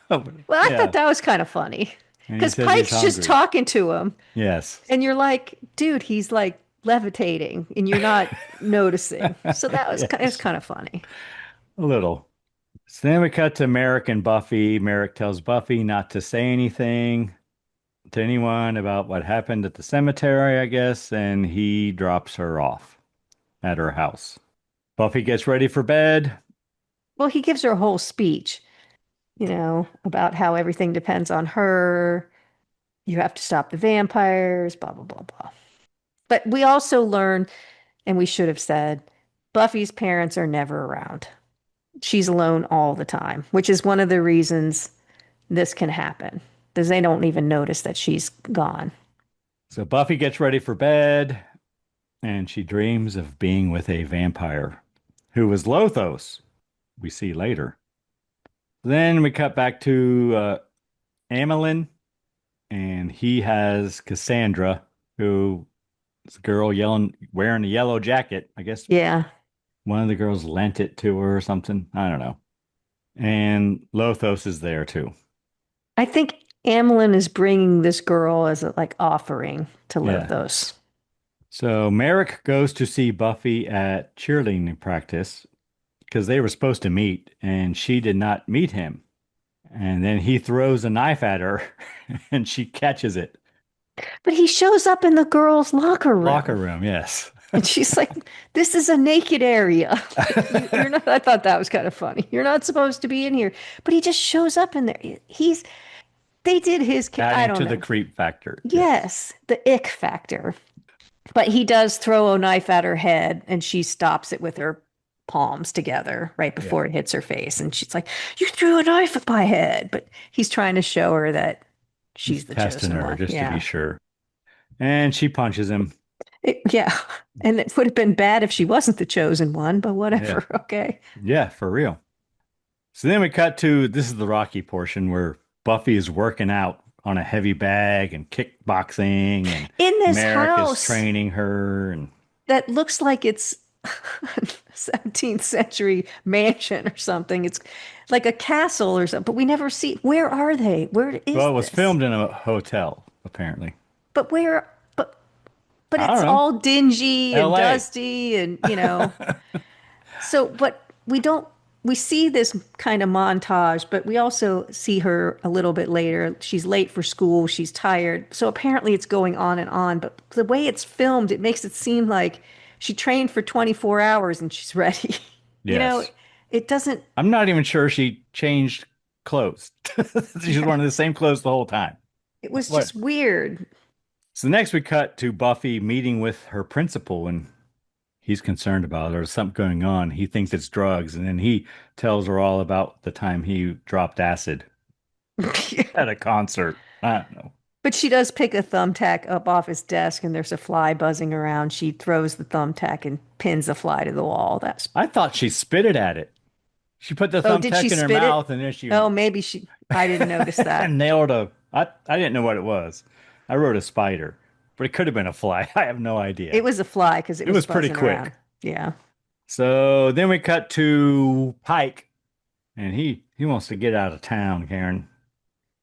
Well, I thought Yeah. that was kind of funny. And he Because says he's Pike's just hungry. talking to him, Yes. and you're like, dude, he's like levitating, and you're not noticing. So that was it was Yes. kind of funny. A little. So then we cut to Merrick and Buffy. Merrick tells Buffy not to say anything to anyone about what happened at the cemetery, I guess, and he drops her off at her house. Buffy gets ready for bed. Well, he gives her a whole speech, about how everything depends on her. You have to stop the vampires, blah, blah, blah, blah. But we also learn, and we should have said, Buffy's parents are never around. She's alone all the time, which is one of the reasons this can happen, because they don't even notice that she's gone. So Buffy gets ready for bed, and she dreams of being with a vampire who was Lothos, we see later. Then we cut back to Amelin, and he has Cassandra, who is a girl wearing a yellow jacket. I guess Yeah. one of the girls lent it to her or something. I don't know. And Lothos is there too. I think Amelin is bringing this girl as a like offering to Yeah. Lothos. So Merrick goes to see Buffy at cheerleading practice because they were supposed to meet, and she did not meet him. And then he throws a knife at her, and she catches it. But he shows up in the girls' locker room. Locker room, yes. And she's like, this is a naked area. You're not, I thought that was kind of funny. You're not supposed to be in here. But he just shows up in there. They did his, I Adding don't to know. the creep factor. Yes, the ick factor. But he does throw a knife at her head, and she stops it with her palms together right before it hits her face. And she's like, you threw a knife at my head. But he's trying to show her that she's the testing chosen her one. just Yeah. to be sure. And she punches him. Yeah. And it would have been bad if she wasn't the chosen one, but whatever. Yeah. Okay. Yeah, for real. So then we cut to this is the Rocky portion where Buffy is working out on a heavy bag and kickboxing, and In this Merrick house is training her, and that looks like it's a 17th century mansion or something. It's like a castle or something, but we never see. Where are they? Where is well, it was this? filmed in a hotel, apparently. But where? But I don't it's know. all dingy and LA. dusty and, So, but we see this kind of montage, but we also see her a little bit later. She's late for school. She's tired. So apparently it's going on and on. But the way it's filmed, it makes it seem like she trained for 24 hours and she's ready. Yes. It doesn't. I'm not even sure she changed clothes. She's wearing the same clothes the whole time. It was just weird. So next we cut to Buffy meeting with her principal, and he's concerned about her. There's something going on. He thinks it's drugs, and then he tells her all about the time he dropped acid at a concert. I don't know. But she does pick a thumbtack up off his desk, and there's a fly buzzing around. She throws the thumbtack and pins the fly to the wall. I thought she spitted at it. She put the Oh, did thumbtack she in her spit it? mouth, and then she Oh, maybe she. I didn't notice that. nailed I didn't know what it was. I wrote a spider, but it could have been a fly. I have no idea. It was a fly because it was pretty buzzing quick. around. Yeah. So then we cut to Pike, and he wants to get out of town, Karen.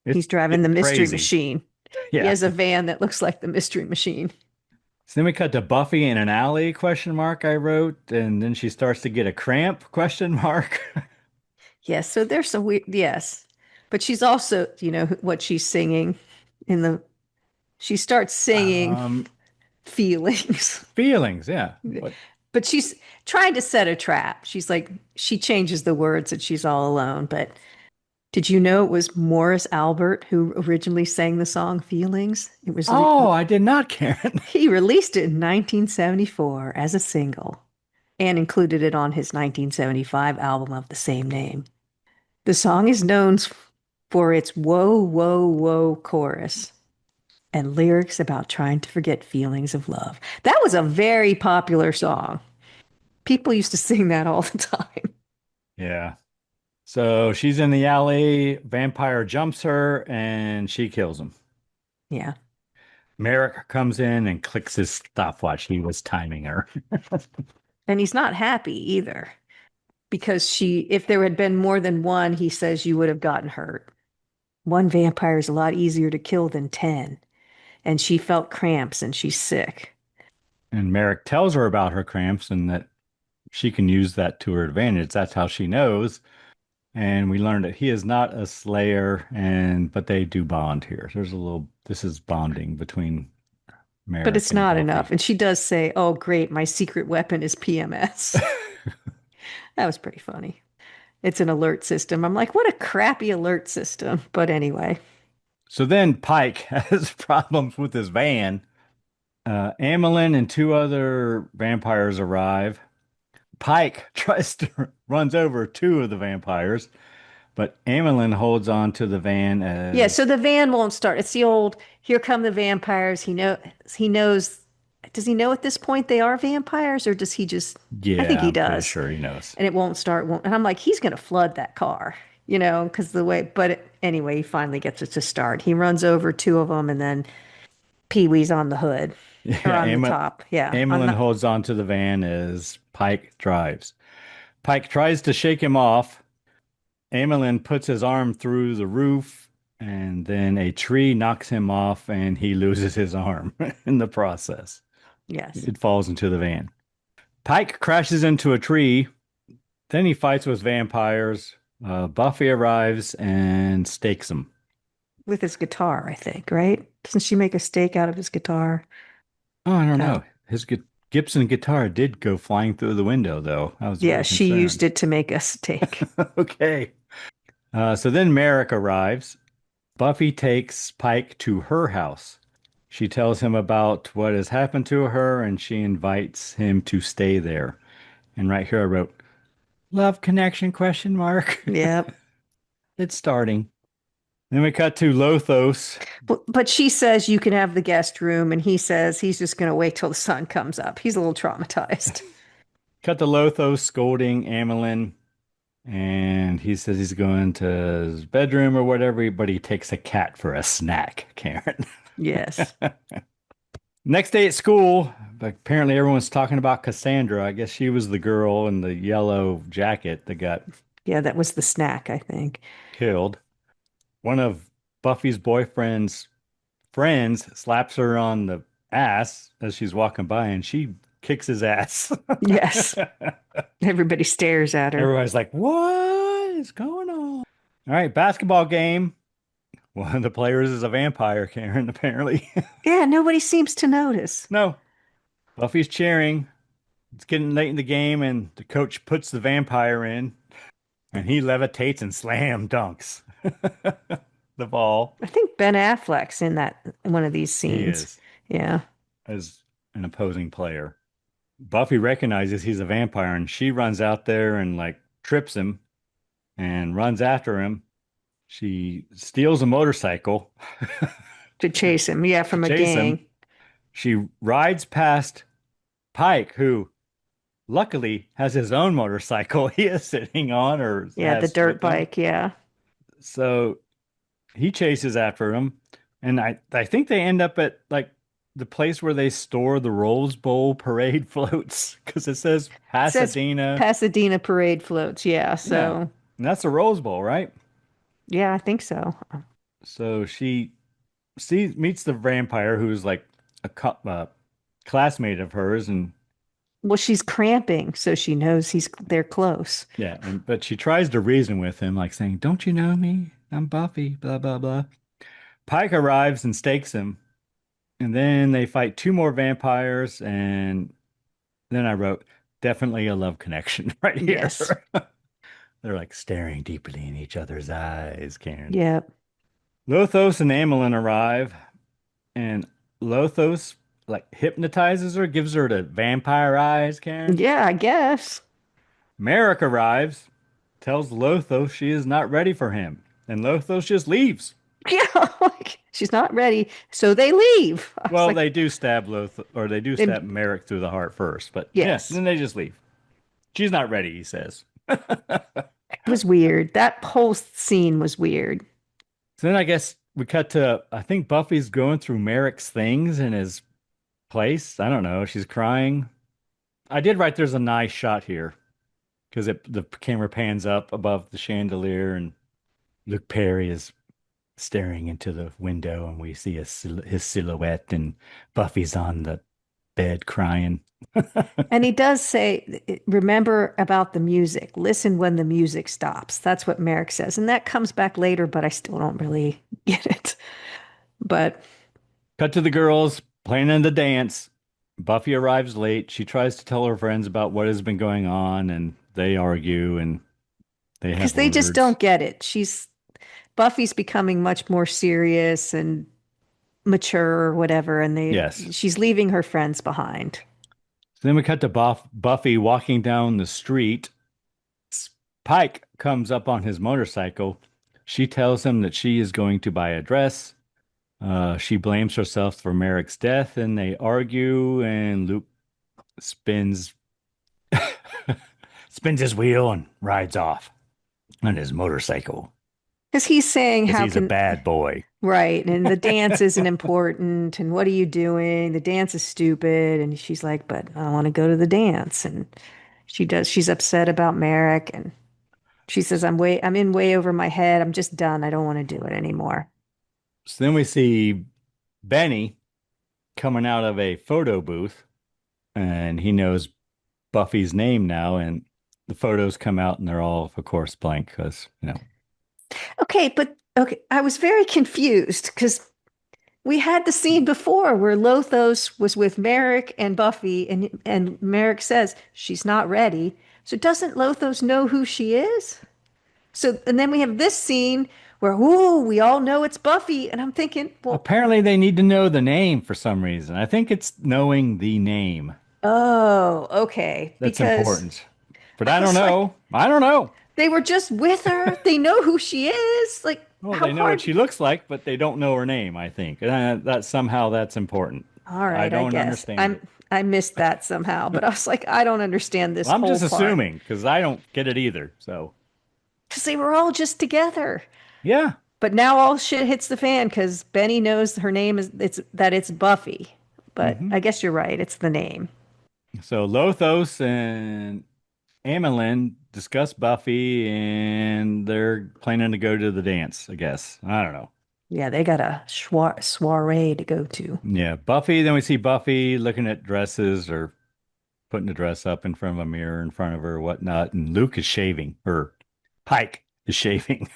He's driving the mystery crazy. machine. Yeah. He has a van that looks like the mystery machine. So then we cut to Buffy in an alley, I wrote, and then she starts to get a cramp, Yes. So there's some weird. Yes. But she's also, what she's singing she starts singing feelings. Feelings, yeah. But she's trying to set a trap. She's like, she changes the words that she's all alone. But did you know it was Morris Albert who originally sang the song Feelings? It was. I did not, Karen. He released it in 1974 as a single and included it on his 1975 album of the same name. The song is known for its whoa, whoa, whoa chorus and lyrics about trying to forget feelings of love. That was a very popular song. People used to sing that all the time. Yeah. So she's in the alley, vampire jumps her, and she kills him. Yeah. Merrick comes in and clicks his stopwatch. He was timing her. And he's not happy either because if there had been more than one, he says you would have gotten hurt. One vampire is a lot easier to kill than 10. And she felt cramps and she's sick. And Merrick tells her about her cramps and that she can use that to her advantage. That's how she knows. And we learned that he is not a slayer, but they do bond here. This is bonding between But Merrick it's and not Buffy. enough. And she does say, oh, great, my secret weapon is PMS. That was pretty funny. It's an alert system. I'm like, what a crappy alert system. But anyway. So then Pike has problems with his van. Amelin and two other vampires arrive. Pike runs over two of the vampires, but Amelin holds on to the van Yeah, as so the van won't start. It's the old, here come the vampires. He knows. Does he know at this point they are vampires or does he just, I think yeah, he I'm pretty does. sure he knows. And it won't start. And I'm like, he's going to flood that car, because anyway, he finally gets it to start. He runs over two of them and then Pee Wee's on the hood or Yeah, on the top. Yeah. Amelin holds on to the van as Pike drives. Pike tries to shake him off. Amelin puts his arm through the roof, and then a tree knocks him off, and he loses his arm in the process. Yes. It falls into the van. Pike crashes into a tree. Then he fights with vampires. Buffy arrives and stakes him. With his guitar, I think, right? Doesn't she make a stake out of his guitar? Oh, I don't know. His Gibson guitar did go flying through the window, though. I was Yeah, very she concerned. used it to make a stake. Okay. So then Merrick arrives. Buffy takes Pike to her house. She tells him about what has happened to her and she invites him to stay there. And right here I wrote, love connection question mark. Yep. It's starting. Then we cut to Lothos. But she says you can have the guest room, and he says he's just going to wait till the sun comes up. He's a little traumatized. Cut to Lothos scolding Amelin. And he says he's going to his bedroom or whatever, but he takes a cat for a snack, Karen. Yes. Next day at school, apparently everyone's talking about Cassandra. I guess she was the girl in the yellow jacket that got Yeah, that was the snack, I think. killed. One of Buffy's boyfriend's friends slaps her on the ass as she's walking by, and she kicks his ass. Yes. Everybody stares at her. Everybody's like, what is going on? All right, basketball game. One of the players is a vampire, Karen, apparently. Yeah, nobody seems to notice. No. Buffy's cheering. It's getting late in the game, and the coach puts the vampire in, and he levitates and slam dunks the ball. I think Ben Affleck's in one of these He scenes. is, Yeah. as an opposing player. Buffy recognizes he's a vampire, and she runs out there and trips him and runs after him. She steals a motorcycle To chase him. Yeah, from a chase him. gang. She rides past Pike, who luckily has his own motorcycle he is sitting on, or Yeah, the has dirt with him. bike. Yeah. So he chases after him, and I think they end up at the place where they store the Rose Bowl parade floats, because it says Pasadena. Pasadena parade floats. Yeah. So, Yeah. And that's the Rose Bowl, right? yeah, I think so. So she meets the vampire, who's like a classmate of hers, and Well, she's cramping, so she knows they're close. yeah, but she tries to reason with him, like saying, "Don't you know me? I'm Buffy." Blah blah blah. Pike arrives and stakes him, and then they fight two more vampires, and then I wrote, "Definitely a love connection right here." Yes. They're staring deeply in each other's eyes, Karen. Yep. Lothos and Amelin arrive, and Lothos hypnotizes her, gives her the vampire eyes, Karen. Yeah, I guess. Merrick arrives, tells Lothos she is not ready for him. And Lothos just leaves. Yeah, like she's not ready, so they leave. I was Well, like, they do stab or they do they, stab Merrick through the heart first, but yeah, yes, then they just leave. She's not ready, he says. it was weird. That whole scene was weird. So then I guess we cut to, I think Buffy's going through Merrick's things in his place. I don't know. She's crying. I did write there's a nice shot here because the camera pans up above the chandelier and Luke Perry is staring into the window and we see his silhouette and Buffy's on the bed crying. And he does say, remember about the music. Listen when the music stops. That's what Merrick says. And that comes back later, but I still don't really get it. But Cut to the girls planning the dance. Buffy arrives late. She tries to tell her friends about what has been going on, and they argue and they because have they just words. don't get it. Buffy's becoming much more serious and mature or whatever, and Yes. she's leaving her friends behind. So then we cut to Buffy walking down the street. Pike comes up on his motorcycle. She tells him that she is going to buy a dress. She blames herself for Merrick's death, and they argue. And Luke spins spins his wheel and rides off on his motorcycle Because he's saying, because how he's a can, bad boy. right, and the dance isn't important, and what are you doing? The dance is stupid. And she's like, but I want to go to the dance. And she's upset about Merrick, and she says, I'm in way over my head. I'm just done. I don't want to do it anymore. So then we see Benny coming out of a photo booth, and he knows Buffy's name now, and the photos come out, and they're all, of course, blank because Okay, but okay, I was very confused because we had the scene before where Lothos was with Merrick and Buffy, and Merrick says she's not ready. So doesn't Lothos know who she is? So and then we have this scene where we all know it's Buffy, and I'm thinking, well, apparently they need to know the name for some reason. I think it's knowing the name oh, okay, that's because important. But I I don't was like, know. I don't know. they were just with her. They know who she is. Like, Well, how they know what hard? she looks like, but they don't know her name, I think. That somehow that's important. All I right, I don't guess understand it. I missed that somehow, but I was like, I don't understand this Well, I'm whole just part assuming because I don't get it either. So, because they were all just together. yeah. But now all shit hits the fan because Benny knows her name is it's Buffy. But hmm I guess you're right, it's the name. So Lothos and Amelin discuss Buffy and they're planning to go to the dance, I guess. I don't know. Yeah, they got a soiree to go to. Yeah, Buffy. Then we see Buffy looking at dresses or putting the dress up in front of a mirror in front of her or whatnot. And Luke is shaving, or Pike is shaving.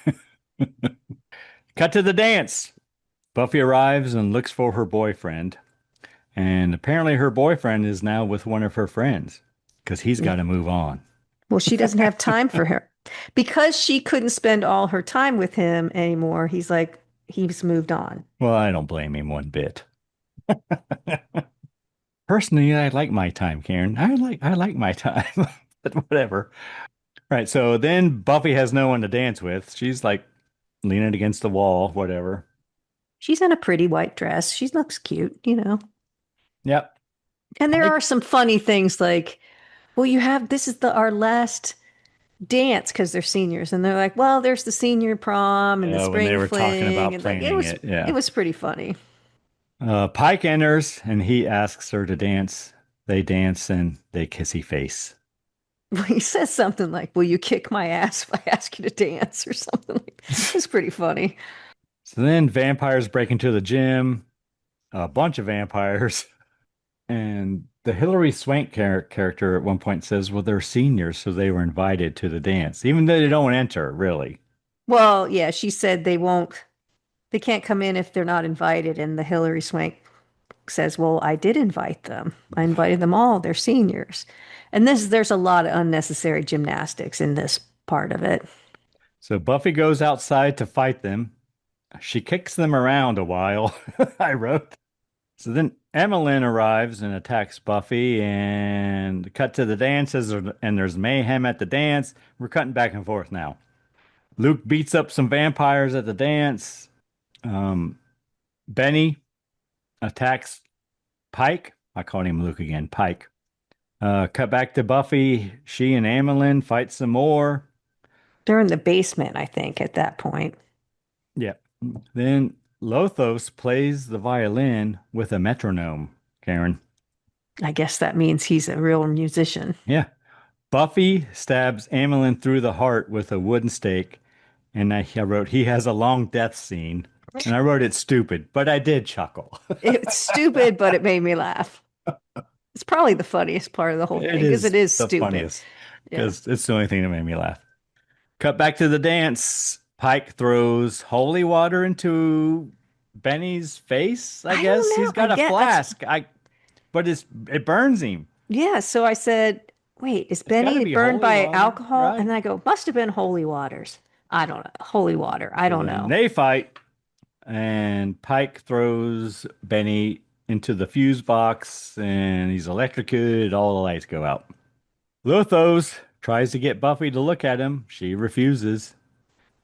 Cut to the dance. Buffy arrives and looks for her boyfriend. And apparently her boyfriend is now with one of her friends because he's got to move on. Well, she doesn't have time for her. Because she couldn't spend all her time with him anymore, he's moved on. Well, I don't blame him one bit. Personally, I like my time, Karen. I like my time. But whatever. Right. So then Buffy has no one to dance with. She's like leaning against the wall, whatever. She's in a pretty white dress. She looks cute. Yep. And there I, are some funny things like, well, this is our last dance because they're seniors, and they're like, well, there's the senior prom and the when they spring were talking fling, about and like planning it, it yeah. was pretty funny. Pike enters and he asks her to dance. They dance and they kissy face. He says something like, will you kick my ass if I ask you to dance or something like that. It's pretty funny. So then vampires break into the gym, a bunch of vampires, and the Hilary Swank character at one point says, well, they're seniors, so they were invited to the dance, even though they don't enter, really. Well, yeah, she said they can't come in if they're not invited. And the Hillary Swank says, well, I did invite them. I invited them all. They're seniors. And there's a lot of unnecessary gymnastics in this part of it. So Buffy goes outside to fight them. She kicks them around a while, I wrote. So then Emmeline arrives and attacks Buffy and cut to the dances and there's mayhem at the dance. We're cutting back and forth now. Luke beats up some vampires at the dance. Um, Benny attacks Pike. I called him Luke again, Pike. Cut back to Buffy. She and Amelin fight some more. They're in the basement, I think, at that point. Yeah. Then Lothos plays the violin with a metronome, Karen. I guess that means he's a real musician. Yeah. Buffy stabs Amelin through the heart with a wooden stake. And I wrote, he has a long death scene. And I wrote it stupid, but I did chuckle. It's stupid, but it made me laugh. It's probably the funniest part of the whole thing because it is the stupid. funniest Yeah. because it's the only thing that made me laugh. Cut back to the dance. Pike throws holy water into Benny's face, I I guess. don't know. He's got I a get- flask. But it burns him. Yeah, so I said, wait, is gotta Benny be burned holy by water, alcohol? right? And I go, must have been holy waters. I don't know. Holy water. I don't know. They fight, and Pike throws Benny into the fuse box, and he's electrocuted. All the lights go out. Lothos tries to get Buffy to look at him. She refuses.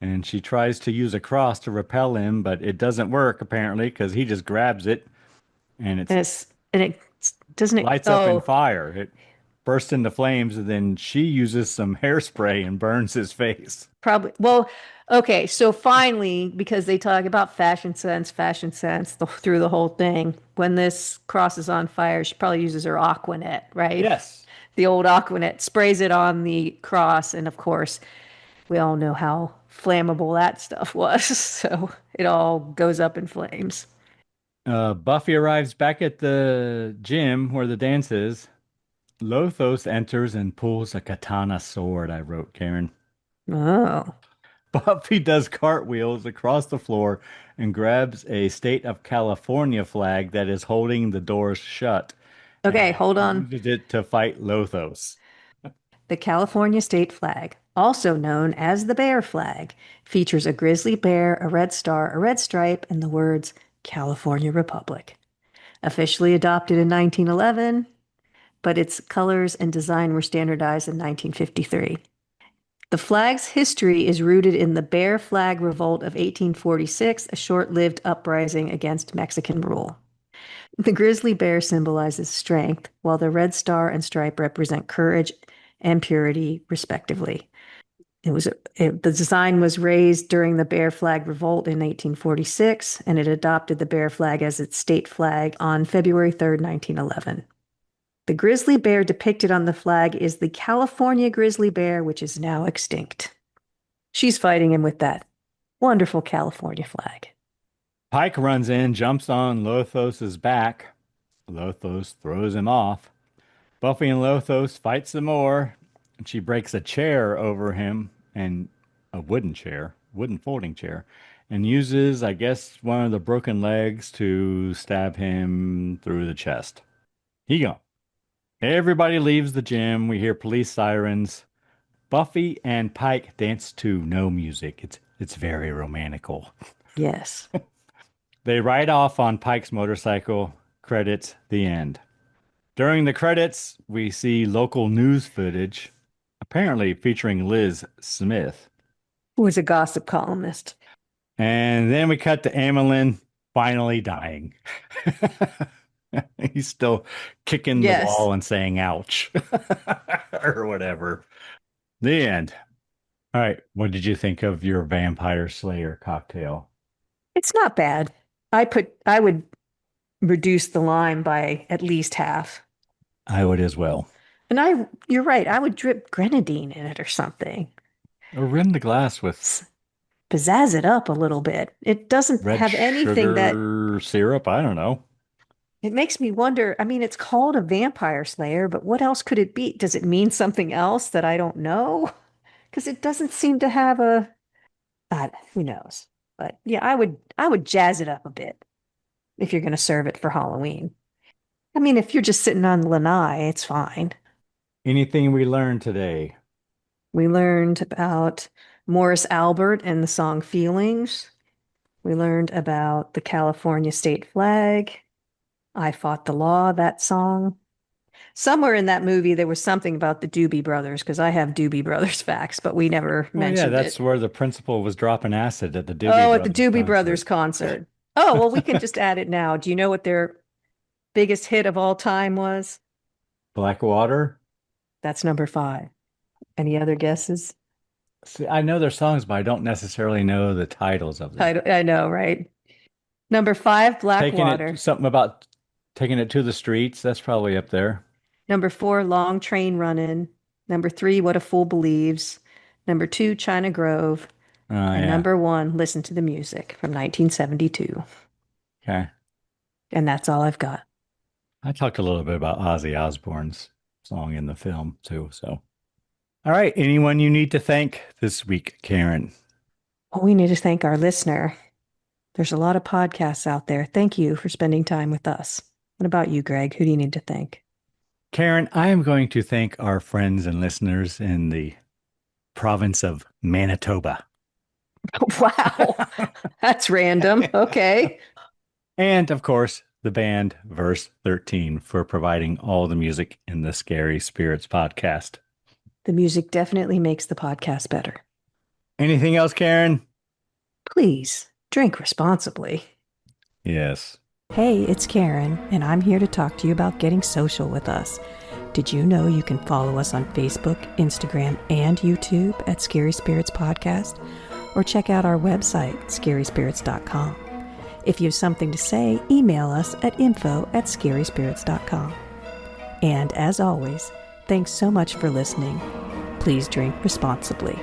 And she tries to use a cross to repel him, but it doesn't work apparently because he just grabs it and And it doesn't it lights up in fire. It bursts into flames, and then she uses some hairspray and burns his face. probably well, okay, so finally, because they talk about fashion sense through the whole thing, when this cross is on fire, she probably uses her Aquanet, right? Yes. The old Aquanet, sprays it on the cross, and of course, we all know how flammable that stuff was. So it all goes up in flames. Buffy arrives back at the gym where the dance is. Lothos enters and pulls a katana sword, I wrote, Karen. Oh. Buffy does cartwheels across the floor and grabs a state of California flag that is holding the doors shut. Okay, And hold on. uses it to fight Lothos. The California state flag, also known as the bear flag, features a grizzly bear, a red star, a red stripe, and the words California Republic. Officially adopted in 1911, but its colors and design were standardized in 1953. The flag's history is rooted in the Bear Flag Revolt of 1846, a short-lived uprising against Mexican rule. The grizzly bear symbolizes strength, while the red star and stripe represent courage and purity, respectively. The design was raised during the Bear Flag Revolt in 1846, and it adopted the bear flag as its state flag on February 3rd, 1911. The grizzly bear depicted on the flag is the California grizzly bear, which is now extinct. She's fighting him with that wonderful California flag. Pike runs in, jumps on Lothos's back. Lothos throws him off. Buffy and Lothos fight some more, and she breaks a chair over him, and a wooden folding chair, and uses, I guess, one of the broken legs to stab him through the chest. He gone. Everybody leaves the gym. We hear police sirens. Buffy and Pike dance to no music. It's very romantical. Yes. They ride off on Pike's motorcycle. Credits, the end. During the credits, we see local news footage, apparently featuring Liz Smith. Who was a gossip columnist. And then we cut to Amelin finally dying. He's still kicking the wall and saying ouch or whatever. The end. All right. What did you think of your Vampire Slayer cocktail? It's not bad. I would reduce the lime by at least half. I would as well. And you're right. I would drip grenadine in it or something. Or rim the glass with pizzazz it up a little bit. It doesn't have anything sugar syrup. I don't know. It makes me wonder. I mean, it's called a Vampire Slayer, but what else could it be? Does it mean something else that I don't know? Because it doesn't seem to have a. Who knows? But yeah, I would jazz it up a bit if you're going to serve it for Halloween. I mean, if you're just sitting on lanai, it's fine. Anything we learned today? We learned about Morris Albert and the song Feelings. We learned about the California state flag. I Fought the Law, that song. Somewhere in that movie, there was something about the Doobie Brothers, because I have Doobie Brothers facts, but we never Oh, yeah, mentioned that's it. where the principal was dropping acid at the Doobie Oh, Brothers at the Doobie concert. Brothers concert. Oh, well, we can just add it now. Do you know what their biggest hit of all time was? Blackwater. That's number 5. Any other guesses? See, I know their songs, but I don't necessarily know the titles of them. I know, right? Number 5, Taking Blackwater. it, something about taking it to the streets. That's probably up there. Number 4, Long Train Runnin'. Number 3, What a Fool Believes. Number 2, China Grove. Oh, And yeah. number 1, Listen to the Music from 1972. Okay. And that's all I've got. I talked a little bit about Ozzy Osbourne's song in the film too. So, all right. Anyone you need to thank this week, Karen? Well, we need to thank our listener. There's a lot of podcasts out there. Thank you for spending time with us. What about you, Greg? Who do you need to thank? Karen, I am going to thank our friends and listeners in the province of Manitoba. Wow, that's random. Okay. And of course, the band Verse 13 for providing all the music in the Scary Spirits podcast. The music definitely makes the podcast better. Anything else, Karen? Please drink responsibly. Yes. Hey, it's Karen, and I'm here to talk to you about getting social with us. Did you know you can follow us on Facebook, Instagram, and YouTube at Scary Spirits Podcast? Or check out our website, scaryspirits.com. If you have something to say, email us at info@scaryspirits.com. And as always, thanks so much for listening. Please drink responsibly.